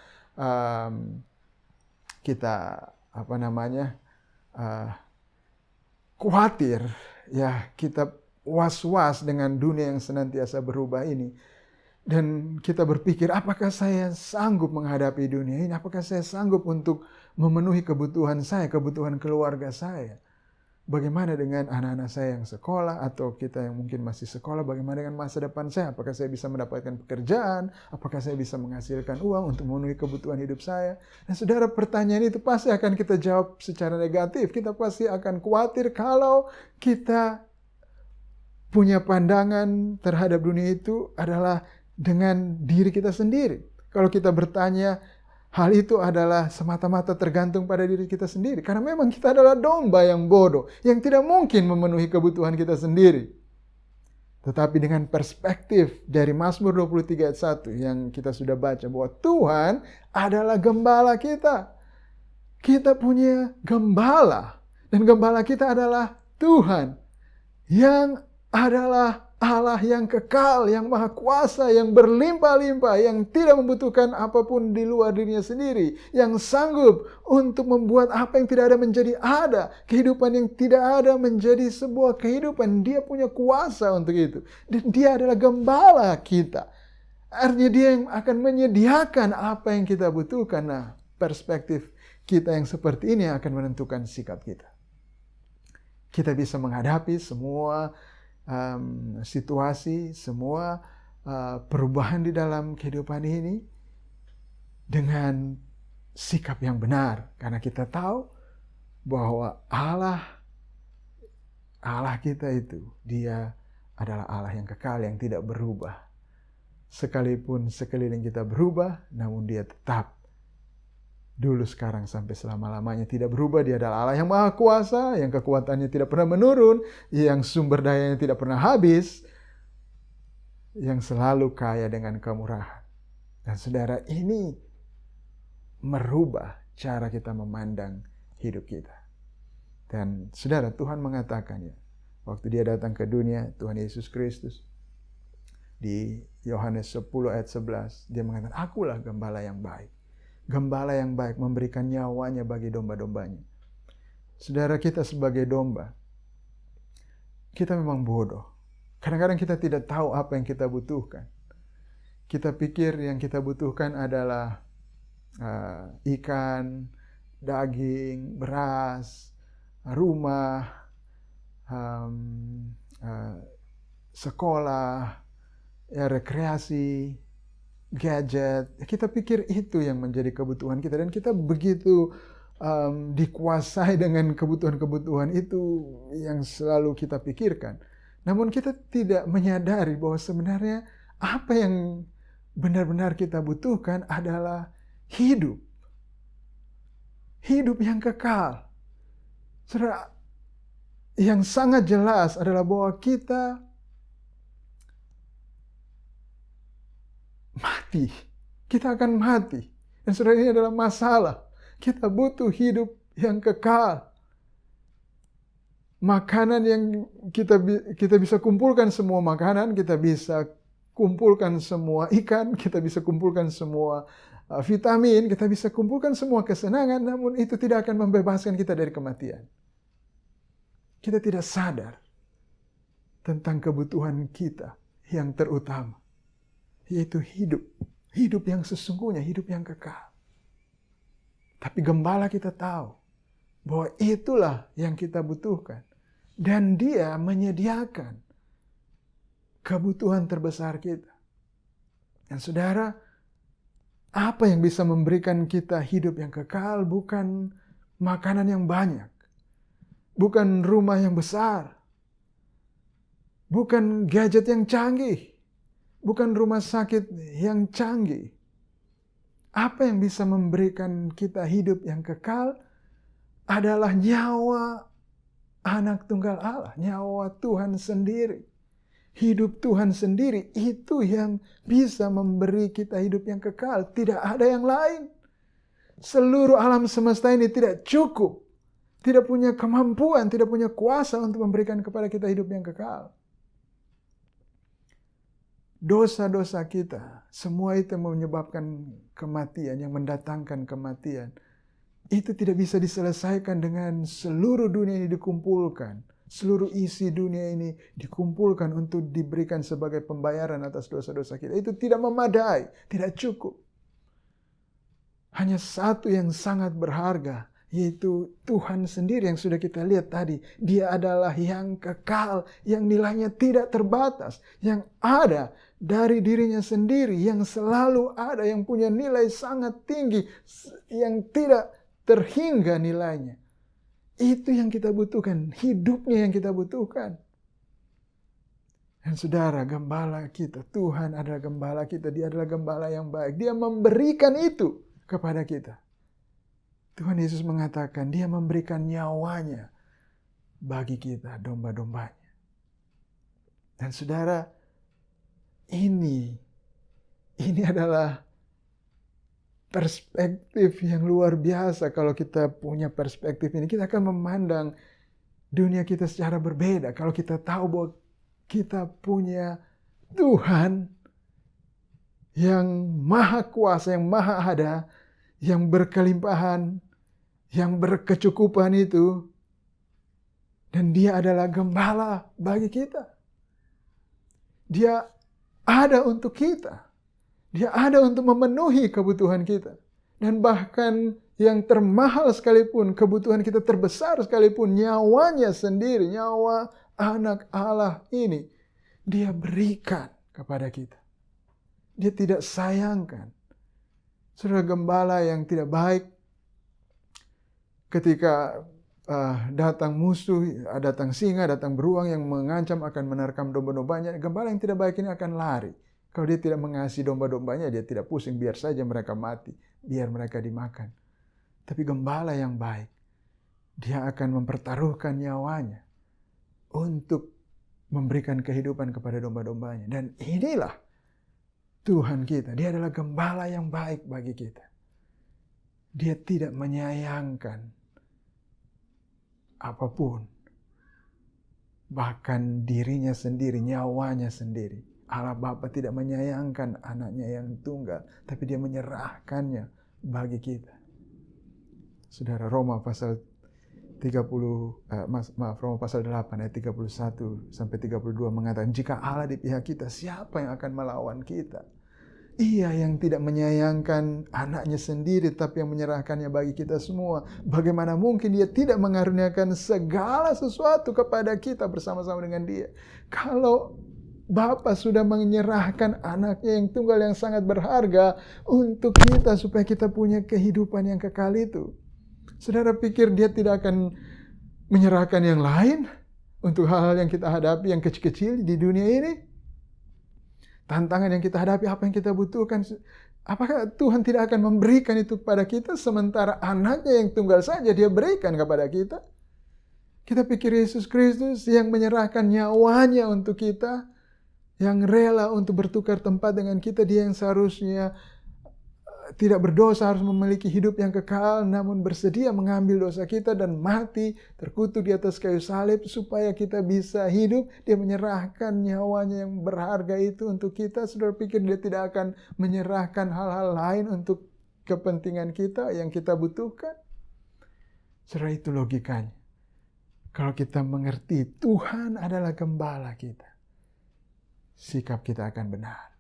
khawatir, ya kita was-was dengan dunia yang senantiasa berubah ini. Dan kita berpikir, apakah saya sanggup menghadapi dunia ini? Apakah saya sanggup untuk memenuhi kebutuhan saya, kebutuhan keluarga saya? Bagaimana dengan anak-anak saya yang sekolah atau kita yang mungkin masih sekolah, bagaimana dengan masa depan saya? Apakah saya bisa mendapatkan pekerjaan? Apakah saya bisa menghasilkan uang untuk memenuhi kebutuhan hidup saya? Dan saudara, pertanyaan itu pasti akan kita jawab secara negatif. Kita pasti akan khawatir kalau kita punya pandangan terhadap dunia itu adalah dengan diri kita sendiri. Kalau kita bertanya, hal itu adalah semata-mata tergantung pada diri kita sendiri. Karena memang kita adalah domba yang bodoh, yang tidak mungkin memenuhi kebutuhan kita sendiri. Tetapi dengan perspektif dari Mazmur 23 ayat 1 yang kita sudah baca, bahwa Tuhan adalah gembala kita. Kita punya gembala. Dan gembala kita adalah Tuhan, yang adalah Allah yang kekal, yang maha kuasa, yang berlimpah-limpah, yang tidak membutuhkan apapun di luar dirinya sendiri, yang sanggup untuk membuat apa yang tidak ada menjadi ada, kehidupan yang tidak ada menjadi sebuah kehidupan. Dia punya kuasa untuk itu. Dan dia adalah gembala kita. Artinya dia yang akan menyediakan apa yang kita butuhkan. Nah, perspektif kita yang seperti ini akan menentukan sikap kita. Kita bisa menghadapi semua situasi, semua perubahan di dalam kehidupan ini dengan sikap yang benar. Karena kita tahu bahwa Allah kita itu, dia adalah Allah yang kekal, yang tidak berubah. Sekalipun sekeliling kita berubah, namun dia tetap dulu, sekarang, sampai selama-lamanya tidak berubah. Dia adalah Allah yang maha kuasa, yang kekuatannya tidak pernah menurun, yang sumber dayanya tidak pernah habis, yang selalu kaya dengan kemurahan. Dan saudara, ini merubah cara kita memandang hidup kita. Dan saudara, Tuhan mengatakan ya, waktu dia datang ke dunia, Tuhan Yesus Kristus, di Yohanes 10 ayat 11, dia mengatakan, akulah gembala yang baik. Gembala yang baik memberikan nyawanya bagi domba-dombanya. Saudara, kita sebagai domba, kita memang bodoh. Kadang-kadang kita tidak tahu apa yang kita butuhkan. Kita pikir yang kita butuhkan adalah ikan, daging, beras, rumah, sekolah, rekreasi, gadget. Kita pikir itu yang menjadi kebutuhan kita, dan kita begitu dikuasai dengan kebutuhan-kebutuhan itu yang selalu kita pikirkan. Namun kita tidak menyadari bahwa sebenarnya apa yang benar-benar kita butuhkan adalah hidup. Hidup yang kekal. Saudara, yang sangat jelas adalah bahwa kita mati. Kita akan mati. Dan saudara, ini adalah masalah. Kita butuh hidup yang kekal. Makanan yang kita bisa kumpulkan semua makanan, kita bisa kumpulkan semua ikan, kita bisa kumpulkan semua vitamin, kita bisa kumpulkan semua kesenangan, namun itu tidak akan membebaskan kita dari kematian. Kita tidak sadar tentang kebutuhan kita yang terutama, yaitu hidup. Hidup yang sesungguhnya, hidup yang kekal. Tapi gembala kita tahu bahwa itulah yang kita butuhkan. Dan dia menyediakan kebutuhan terbesar kita. Dan saudara, apa yang bisa memberikan kita hidup yang kekal bukan makanan yang banyak. Bukan rumah yang besar. Bukan gadget yang canggih. Bukan rumah sakit yang canggih. Apa yang bisa memberikan kita hidup yang kekal adalah nyawa Anak Tunggal Allah, nyawa Tuhan sendiri. Hidup Tuhan sendiri, itu yang bisa memberi kita hidup yang kekal. Tidak ada yang lain. Seluruh alam semesta ini tidak cukup. Tidak punya kemampuan, tidak punya kuasa untuk memberikan kepada kita hidup yang kekal. Dosa-dosa kita, semua itu menyebabkan kematian, yang mendatangkan kematian. Itu tidak bisa diselesaikan dengan seluruh dunia ini dikumpulkan. Seluruh isi dunia ini dikumpulkan untuk diberikan sebagai pembayaran atas dosa-dosa kita. Itu tidak memadai, tidak cukup. Hanya satu yang sangat berharga, yaitu Tuhan sendiri yang sudah kita lihat tadi. Dia adalah yang kekal, yang nilainya tidak terbatas, yang ada dari dirinya sendiri, yang selalu ada, yang punya nilai sangat tinggi, yang tidak terhingga nilainya. Itu yang kita butuhkan, hidupnya yang kita butuhkan. Dan saudara, gembala kita, Tuhan adalah gembala kita, Dia adalah gembala yang baik. Dia memberikan itu kepada kita. Tuhan Yesus mengatakan Dia memberikan nyawanya bagi kita, domba-dombanya. Dan saudara, ini adalah perspektif yang luar biasa. Kalau kita punya perspektif ini, kita akan memandang dunia kita secara berbeda. Kalau kita tahu bahwa kita punya Tuhan yang maha kuasa, yang maha ada, yang berkelimpahan, yang berkecukupan itu. Dan Dia adalah gembala bagi kita. Dia ada untuk kita. Dia ada untuk memenuhi kebutuhan kita. Dan bahkan yang termahal sekalipun, kebutuhan kita terbesar sekalipun, nyawanya sendiri, nyawa anak Allah ini, Dia berikan kepada kita. Dia tidak sayangkan. Saudara, gembala yang tidak baik, ketika datang musuh, datang singa, datang beruang yang mengancam akan menerkam domba-dombanya, gembala yang tidak baik ini akan lari. Kalau dia tidak mengasihi domba-dombanya, dia tidak pusing, biar saja mereka mati, biar mereka dimakan. Tapi gembala yang baik, dia akan mempertaruhkan nyawanya untuk memberikan kehidupan kepada domba-dombanya. Dan inilah Tuhan kita. Dia adalah gembala yang baik bagi kita. Dia tidak menyayangkan apapun. Bahkan dirinya sendiri, nyawanya sendiri. Allah Bapa tidak menyayangkan anaknya yang tunggal, tapi Dia menyerahkannya bagi kita. Saudara, Roma pasal 8 ayat 31 sampai 32 mengatakan, jika Allah di pihak kita, siapa yang akan melawan kita? Ia yang tidak menyayangkan anaknya sendiri, tapi yang menyerahkannya bagi kita semua. Bagaimana mungkin Dia tidak mengaruniakan segala sesuatu kepada kita bersama-sama dengan Dia? Kalau Bapa sudah menyerahkan anaknya yang tunggal yang sangat berharga untuk kita, supaya kita punya kehidupan yang kekal itu. Saudara pikir Dia tidak akan menyerahkan yang lain untuk hal-hal yang kita hadapi, yang kecil-kecil di dunia ini? Tantangan yang kita hadapi, apa yang kita butuhkan. Apakah Tuhan tidak akan memberikan itu kepada kita, sementara anaknya yang tunggal saja Dia berikan kepada kita? Kita pikir Yesus Kristus yang menyerahkan nyawanya untuk kita, yang rela untuk bertukar tempat dengan kita, Dia yang seharusnya tidak berdosa, harus memiliki hidup yang kekal, namun bersedia mengambil dosa kita dan mati, terkutuk di atas kayu salib, supaya kita bisa hidup. Dia menyerahkan nyawanya yang berharga itu untuk kita. Saudara pikir Dia tidak akan menyerahkan hal-hal lain untuk kepentingan kita yang kita butuhkan? Saudara, itu logikanya. Kalau kita mengerti Tuhan adalah gembala kita, sikap kita akan benar.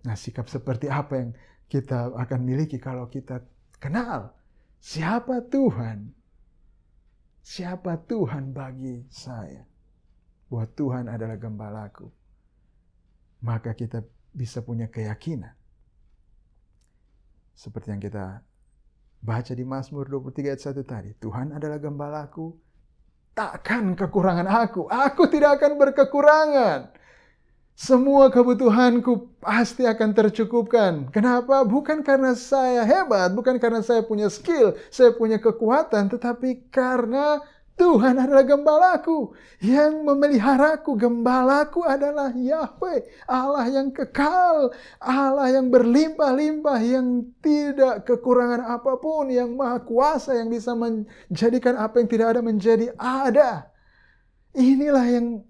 Nah, sikap seperti apa yang kita akan miliki kalau kita kenal siapa Tuhan? Siapa Tuhan bagi saya? Bahwa Tuhan adalah gembalaku. Maka kita bisa punya keyakinan. Seperti yang kita baca di Mazmur 23 ayat 1 tadi. Tuhan adalah gembalaku, takkan kekurangan aku. Aku tidak akan berkekurangan. Semua kebutuhanku pasti akan tercukupkan. Kenapa? Bukan karena saya hebat, bukan karena saya punya skill, saya punya kekuatan, tetapi karena Tuhan adalah gembalaku yang memeliharaku. Gembalaku adalah Yahweh, Allah yang kekal, Allah yang berlimpah-limpah, yang tidak kekurangan apapun, yang maha kuasa, yang bisa menjadikan apa yang tidak ada menjadi ada. Inilah yang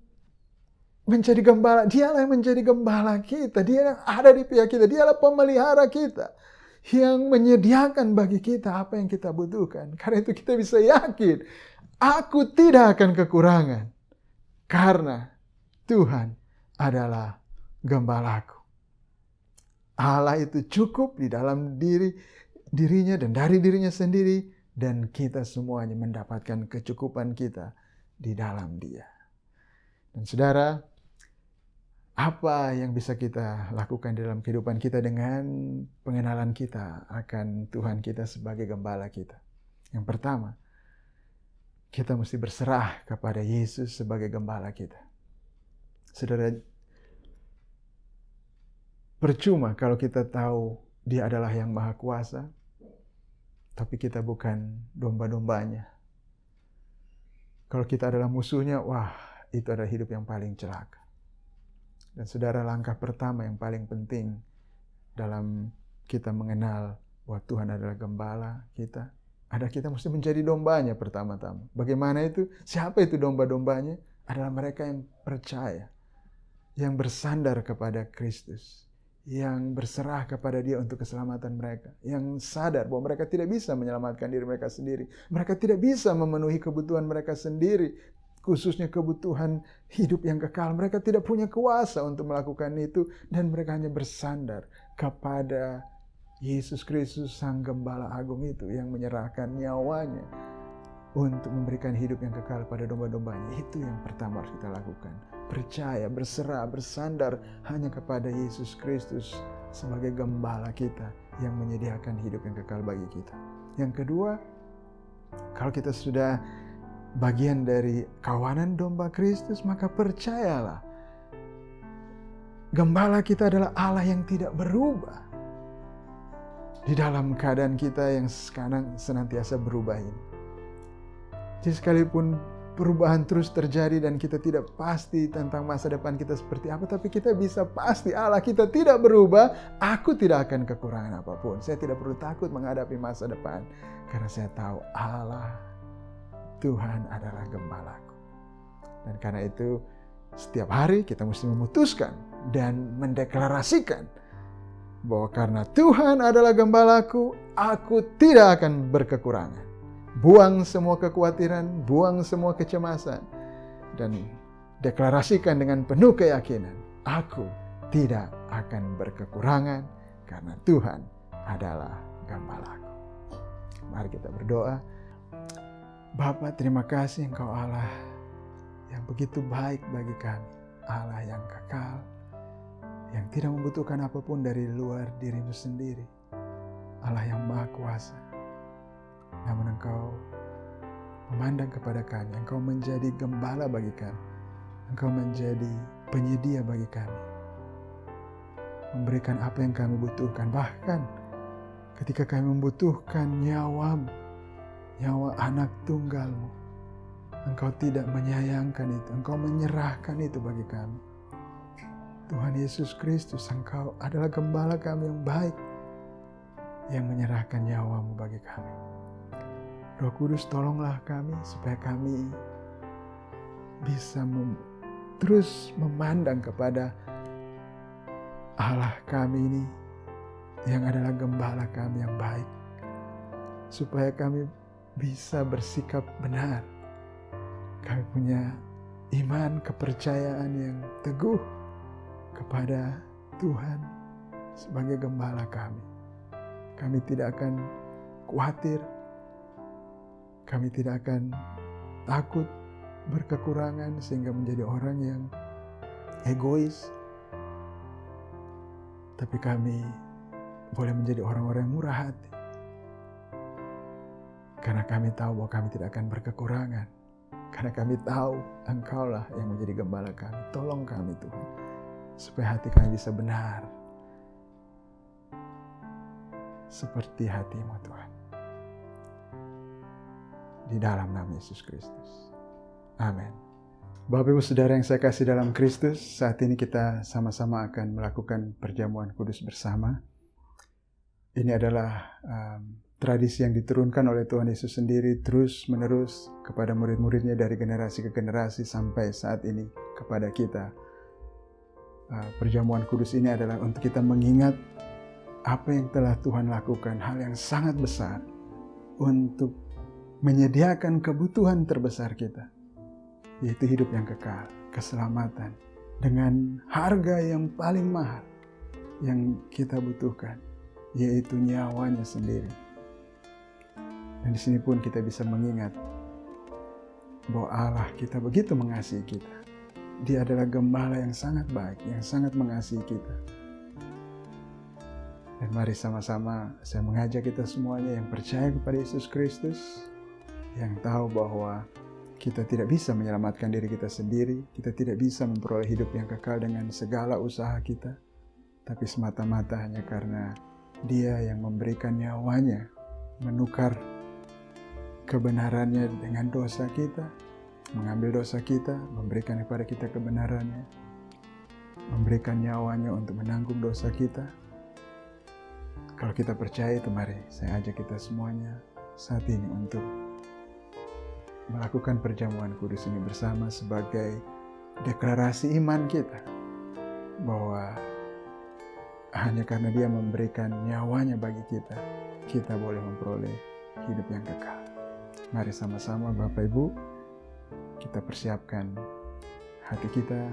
menjadi gembala. Dialah yang menjadi gembala kita. Dia yang ada di pihak kita. Dialah pemelihara kita, yang menyediakan bagi kita apa yang kita butuhkan. Karena itu kita bisa yakin, aku tidak akan kekurangan, karena Tuhan adalah gembalaku. Allah itu cukup di dalam dirinya dan dari dirinya sendiri. dan kita semuanya mendapatkan kecukupan kita di dalam Dia. Dan saudara, apa yang bisa kita lakukan dalam kehidupan kita dengan pengenalan kita akan Tuhan kita sebagai gembala kita? Yang pertama, kita mesti berserah kepada Yesus sebagai gembala kita. Saudara, percuma kalau kita tahu Dia adalah yang Maha Kuasa, tapi kita bukan domba-dombanya. Kalau kita adalah musuhnya, wah, itu adalah hidup yang paling celaka. Dan saudara, langkah pertama yang paling penting dalam kita mengenal bahwa Tuhan adalah gembala kita, adalah kita mesti menjadi dombanya pertama-tama. Bagaimana itu? Siapa itu domba-dombanya? Adalah mereka yang percaya, yang bersandar kepada Kristus, yang berserah kepada Dia untuk keselamatan mereka, yang sadar bahwa mereka tidak bisa menyelamatkan diri mereka sendiri. Mereka tidak bisa memenuhi kebutuhan mereka sendiri, khususnya kebutuhan hidup yang kekal. Mereka tidak punya kuasa untuk melakukan itu, dan mereka hanya bersandar kepada Yesus Kristus, Sang Gembala Agung itu, yang menyerahkan nyawanya untuk memberikan hidup yang kekal pada domba-dombanya. Itu yang pertama harus kita lakukan. Percaya, berserah, bersandar hanya kepada Yesus Kristus sebagai gembala kita yang menyediakan hidup yang kekal bagi kita. Yang kedua, kalau kita sudah bagian dari kawanan domba Kristus, maka percayalah, gembala kita adalah Allah yang tidak berubah. Di dalam keadaan kita yang sekarang senantiasa berubah ini. Jadi sekalipun perubahan terus terjadi dan kita tidak pasti tentang masa depan kita seperti apa, tapi kita bisa pasti Allah kita tidak berubah. Aku tidak akan kekurangan apapun. Saya tidak perlu takut menghadapi masa depan, karena saya tahu Allah, Tuhan adalah gembalaku. Dan karena itu setiap hari kita mesti memutuskan dan mendeklarasikan bahwa karena Tuhan adalah gembalaku, aku tidak akan berkekurangan. Buang semua kekhawatiran, buang semua kecemasan, dan deklarasikan dengan penuh keyakinan, aku tidak akan berkekurangan karena Tuhan adalah gembalaku. Mari kita berdoa. Bapa, terima kasih Engkau Allah yang begitu baik bagi kami. Allah yang kekal, yang tidak membutuhkan apapun dari luar dirimu sendiri. Allah yang Maha Kuasa. Namun Engkau memandang kepada kami. Engkau menjadi gembala bagi kami. Engkau menjadi penyedia bagi kami. Memberikan apa yang kami butuhkan. Bahkan ketika kami membutuhkan nyawamu, nyawa anak tunggalmu, Engkau tidak menyayangkan itu. Engkau menyerahkan itu bagi kami. Tuhan Yesus Kristus, Engkau adalah gembala kami yang baik, yang menyerahkan nyawamu bagi kami. Roh Kudus, tolonglah kami supaya kami bisa terus memandang kepada Allah kami ini yang adalah gembala kami yang baik. Supaya kami bisa bersikap benar. Kami punya iman, kepercayaan yang teguh kepada Tuhan sebagai gembala kami. Kami tidak akan khawatir. Kami tidak akan takut berkekurangan sehingga menjadi orang yang egois. Tapi kami boleh menjadi orang-orang yang murah hati. Karena kami tahu bahwa kami tidak akan berkekurangan. Karena kami tahu Engkaulah yang menjadi gembala kami. Tolong kami Tuhan, supaya hati kami bisa benar seperti hati-Mu Tuhan. Di dalam nama Yesus Kristus. Amin. Bapak Ibu Saudara yang saya kasih dalam Kristus, saat ini kita sama-sama akan melakukan perjamuan kudus bersama. Ini adalah tradisi yang diturunkan oleh Tuhan Yesus sendiri terus-menerus kepada murid-muridnya dari generasi ke generasi sampai saat ini kepada kita. Perjamuan kudus ini adalah untuk kita mengingat apa yang telah Tuhan lakukan, hal yang sangat besar untuk menyediakan kebutuhan terbesar kita, yaitu hidup yang kekal, keselamatan, dengan harga yang paling mahal yang kita butuhkan, yaitu nyawanya sendiri. Dan di sini pun kita bisa mengingat bahwa Allah kita begitu mengasihi kita. Dia adalah gembala yang sangat baik, yang sangat mengasihi kita. Dan mari sama-sama saya mengajak kita semuanya yang percaya kepada Yesus Kristus, yang tahu bahwa kita tidak bisa menyelamatkan diri kita sendiri, kita tidak bisa memperoleh hidup yang kekal dengan segala usaha kita, tapi semata-mata hanya karena Dia yang memberikan nyawanya, menukar kebenarannya dengan dosa kita, mengambil dosa kita, memberikan kepada kita kebenarannya, memberikan nyawanya untuk menanggung dosa kita. Kalau kita percaya itu, mari saya ajak kita semuanya saat ini untuk melakukan perjamuan kudus ini bersama sebagai deklarasi iman kita bahwa hanya karena Dia memberikan nyawanya bagi kita, kita boleh memperoleh hidup yang kekal. Mari sama-sama Bapak Ibu, kita persiapkan hati kita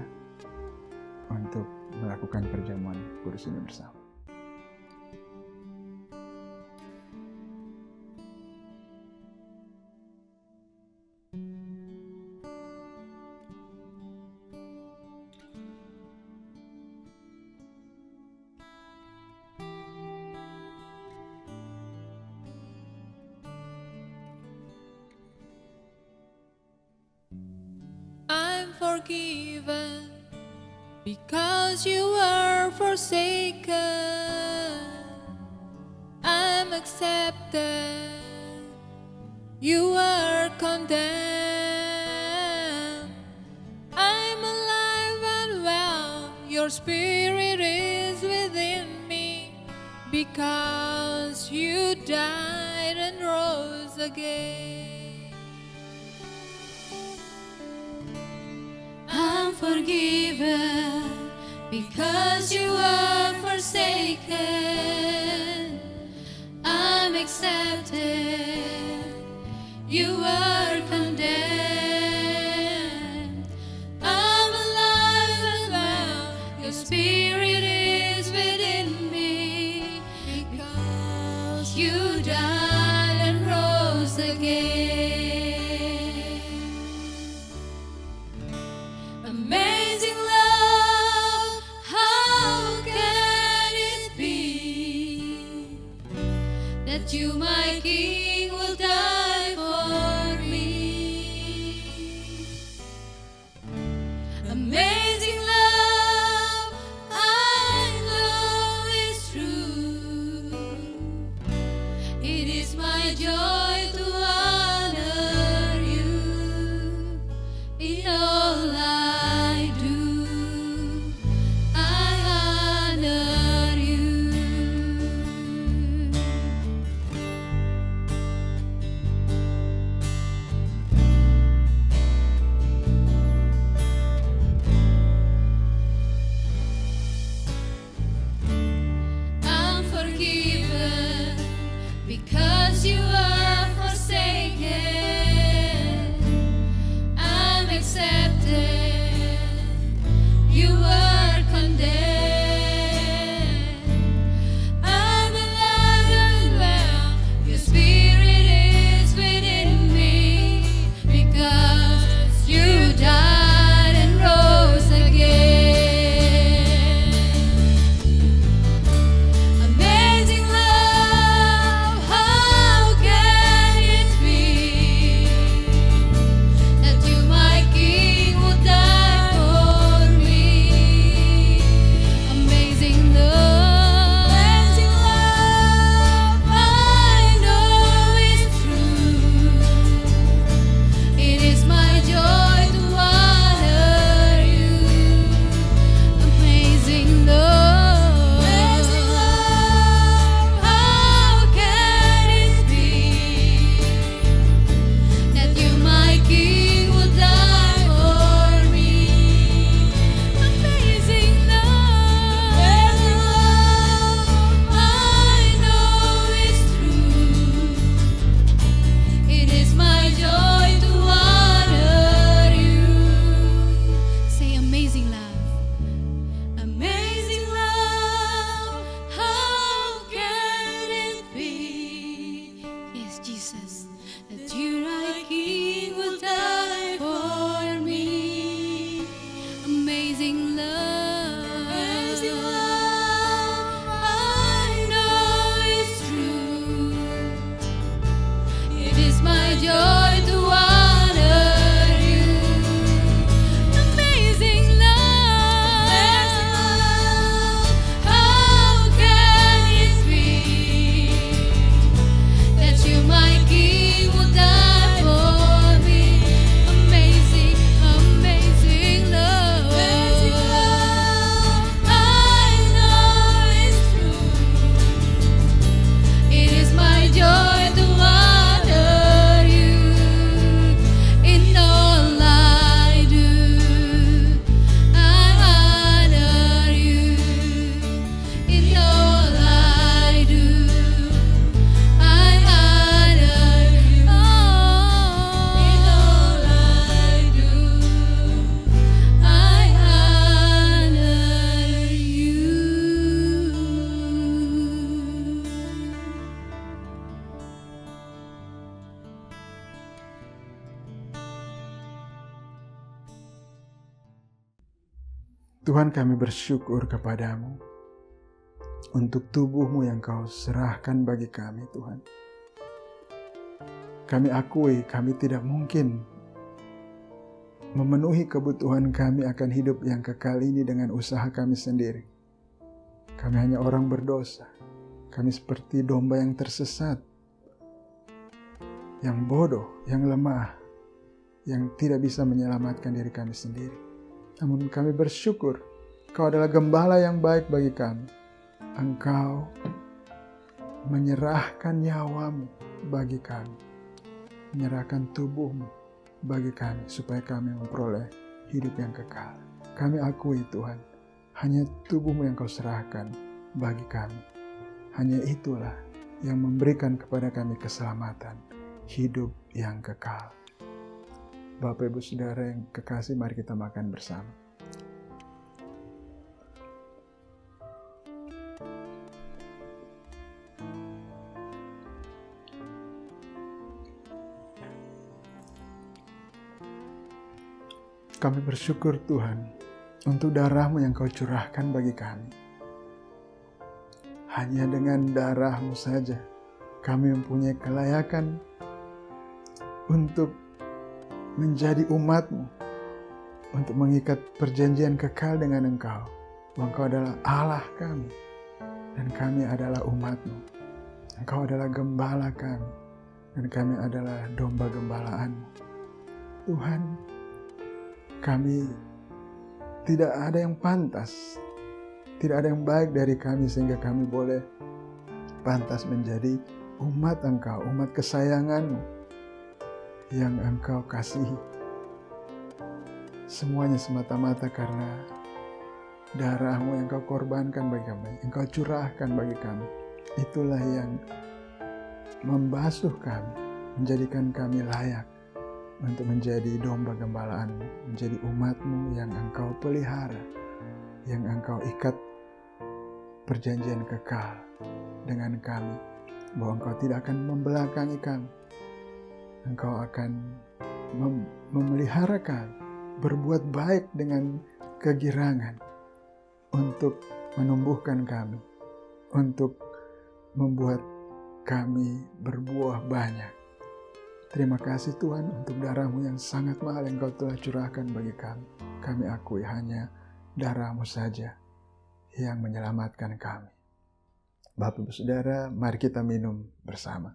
untuk melakukan perjamuan kudus ini bersama. Forgiven because you were forsaken. I'm accepted, you were condemned. I'm alive and well, your spirit is within me, because you died and rose again. I'm forgiven because you were forsaken. I'm accepted, you were condemned. I'm alive and well, your spirit is within me, because you died and rose again. Amazing love, how can it be that you, my King, will die for me? Amazing love, I know is true. It is my joy to honor you in all I do. I honor you. Tuhan, kami bersyukur kepadamu untuk tubuh-Mu yang Kau serahkan bagi kami, Tuhan. Kami akui kami tidak mungkin memenuhi kebutuhan kami akan hidup yang kekal ini dengan usaha kami sendiri. Kami hanya orang berdosa. Kami seperti domba yang tersesat, yang bodoh, yang lemah, yang tidak bisa menyelamatkan diri kami sendiri. Namun kami bersyukur, Kau adalah gembala yang baik bagi kami. Engkau menyerahkan nyawa-Mu bagi kami, menyerahkan tubuh-Mu bagi kami, supaya kami memperoleh hidup yang kekal. Kami akui, Tuhan, hanya tubuh-Mu yang Kau serahkan bagi kami. Hanya itulah yang memberikan kepada kami keselamatan, hidup yang kekal. Bapak, Ibu, Saudara yang kekasih, mari kita makan bersama. Kami bersyukur, Tuhan, untuk darah-Mu yang Kau curahkan bagi kami. Hanya dengan darah-Mu saja kami mempunyai kelayakan untuk menjadi umat-Mu, untuk mengikat perjanjian kekal dengan Engkau. Engkau adalah Allah kami, dan kami adalah umat-Mu. Engkau adalah gembala kami, dan kami adalah domba gembalaan-Mu. Tuhan, kami tidak ada yang pantas, tidak ada yang baik dari kami sehingga kami boleh pantas menjadi umat Engkau, umat kesayangan-Mu yang Engkau kasihi. Semuanya semata-mata karena darah-Mu yang Kau korbankan bagi kami, yang Kau curahkan bagi kami. Itulah yang membasuh kami, menjadikan kami layak untuk menjadi domba gembalaan-Mu, menjadi umat-Mu yang Engkau pelihara, yang Engkau ikat perjanjian kekal dengan kami, bahwa Engkau tidak akan membelakangi kami. Engkau akan memelihara kami, berbuat baik dengan kegirangan untuk menumbuhkan kami, untuk membuat kami berbuah banyak. Terima kasih, Tuhan, untuk darah-Mu yang sangat mahal yang Kau telah curahkan bagi kami. Kami akui hanya darah-Mu saja yang menyelamatkan kami. Bapak, Ibu, Saudara, mari kita minum bersama.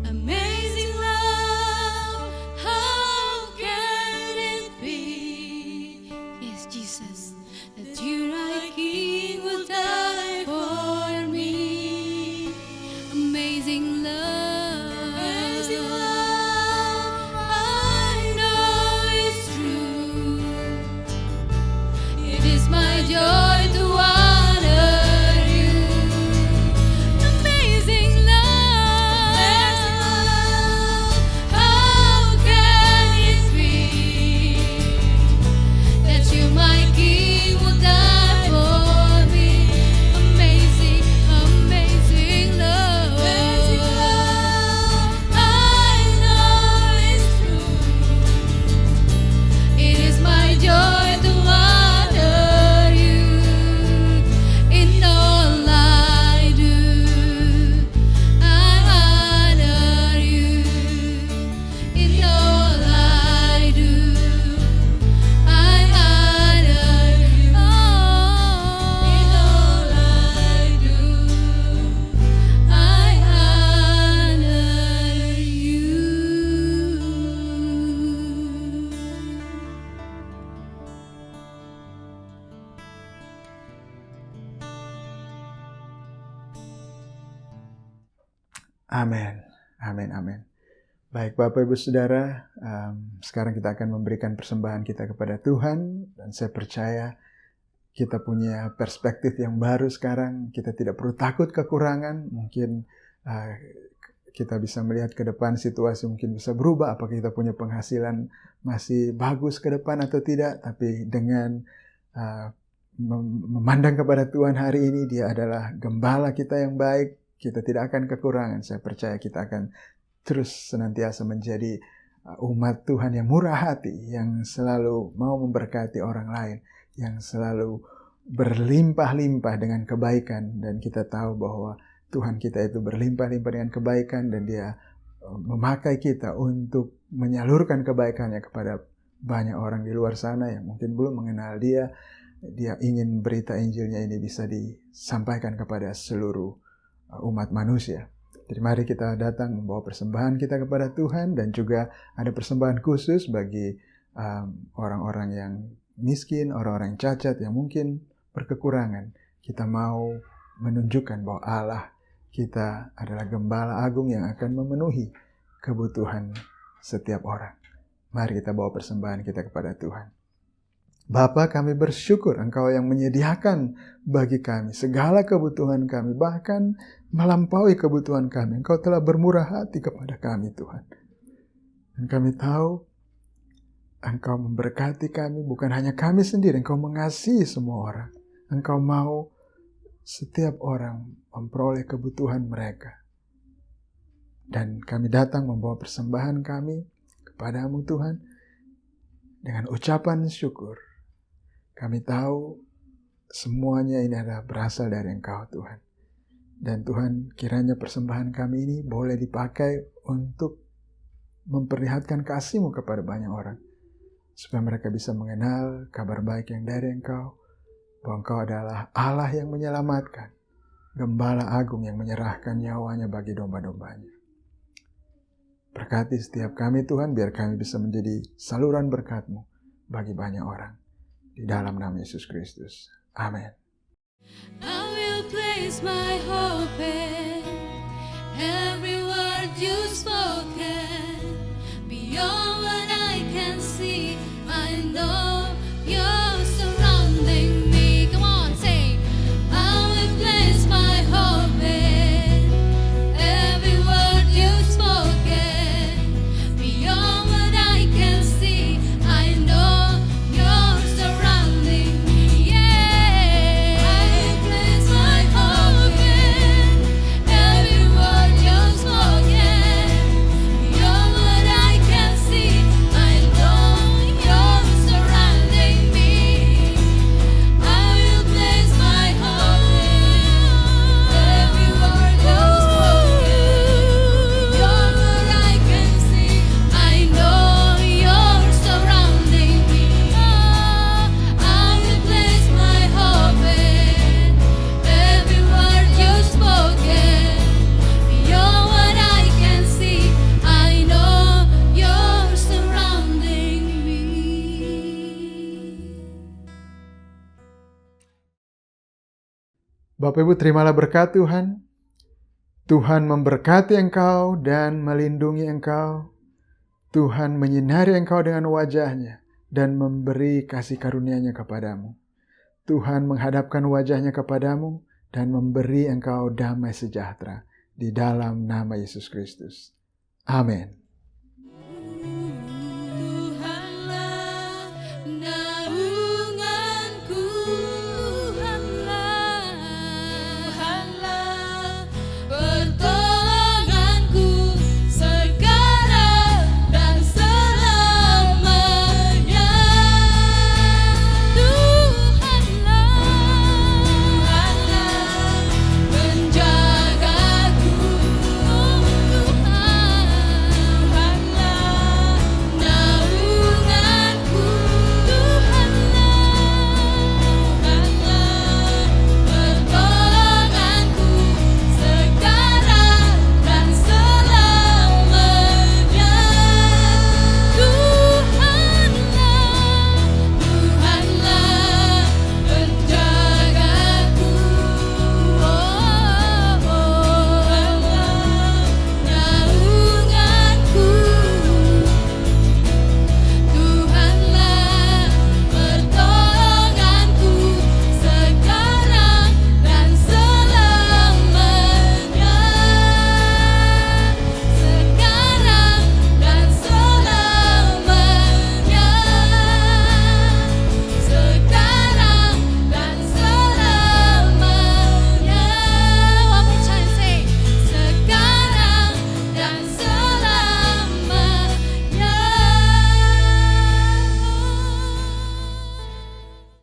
Amazing love, how can it be? Yes, Jesus. That you like King will die for me. Amazing love. Amazing love, I know it's true. It is my joy to honor you. Amazing love, how can it be that you, my King, will die for me? Amazing, amazing love. I know it's true. It is my joy to honor you in all I do. I honor you in all I do. I honor you in all I do. I honor you. Amin, amin, amin. Baik, Bapak, Ibu, Saudara, sekarang kita akan memberikan persembahan kita kepada Tuhan, dan saya percaya kita punya perspektif yang baru sekarang. Kita tidak perlu takut kekurangan. Mungkin kita bisa melihat ke depan, situasi mungkin bisa berubah. Apakah kita punya penghasilan masih bagus ke depan atau tidak. Tapi dengan memandang kepada Tuhan hari ini, Dia adalah gembala kita yang baik. Kita tidak akan kekurangan. Saya percaya kita akan terus senantiasa menjadi umat Tuhan yang murah hati, yang selalu mau memberkati orang lain, yang selalu berlimpah-limpah dengan kebaikan. Dan kita tahu bahwa Tuhan kita itu berlimpah-limpah dengan kebaikan, dan Dia memakai kita untuk menyalurkan kebaikannya kepada banyak orang di luar sana yang mungkin belum mengenal Dia. Dia ingin berita Injilnya ini bisa disampaikan kepada seluruh umat manusia. Jadi mari kita datang membawa persembahan kita kepada Tuhan, dan juga ada persembahan khusus bagi orang-orang yang miskin, orang-orang yang cacat, yang mungkin berkekurangan. Kita mau menunjukkan bahwa Allah kita adalah Gembala Agung yang akan memenuhi kebutuhan setiap orang. Mari kita bawa persembahan kita kepada Tuhan. Bapa, kami bersyukur Engkau yang menyediakan bagi kami segala kebutuhan kami, bahkan melampaui kebutuhan kami. Engkau telah bermurah hati kepada kami, Tuhan. Dan kami tahu Engkau memberkati kami, bukan hanya kami sendiri. Engkau mengasihi semua orang. Engkau mau setiap orang memperoleh kebutuhan mereka. Dan kami datang membawa persembahan kami kepadamu, Tuhan, dengan ucapan syukur. Kami tahu semuanya ini adalah berasal dari Engkau, Tuhan. Dan Tuhan, kiranya persembahan kami ini boleh dipakai untuk memperlihatkan kasih-Mu kepada banyak orang. Supaya mereka bisa mengenal kabar baik yang dari Engkau. Bahwa Engkau adalah Allah yang menyelamatkan. Gembala Agung yang menyerahkan nyawanya bagi domba-dombanya. Berkati setiap kami, Tuhan, biar kami bisa menjadi saluran berkat-Mu bagi banyak orang. Di dalam nama Yesus Kristus. Amin. I will place my hope in every word you spoken. Beyond what I can see, I know you're surrounding me. Come on, say, I will place my hope in every word you spoken. Beyond what I can see, I know you're surrounding me. Yeah, I will place my hope in every word you spoken. Beyond what I can see, I know you're surrounding me. I will place my hope in every word you spoken. Beyond what I can see, I know you're surrounding me. I will place my hope in every word you spoken. Beyond what I can see, I know you're surrounding me. Bapak Ibu, terimalah berkat Tuhan. Tuhan memberkati engkau dan melindungi engkau. Tuhan menyinari engkau dengan wajah-Nya dan memberi kasih karunia-Nya kepadamu. Tuhan menghadapkan wajah-Nya kepadamu dan memberi engkau damai sejahtera di dalam nama Yesus Kristus. Amin.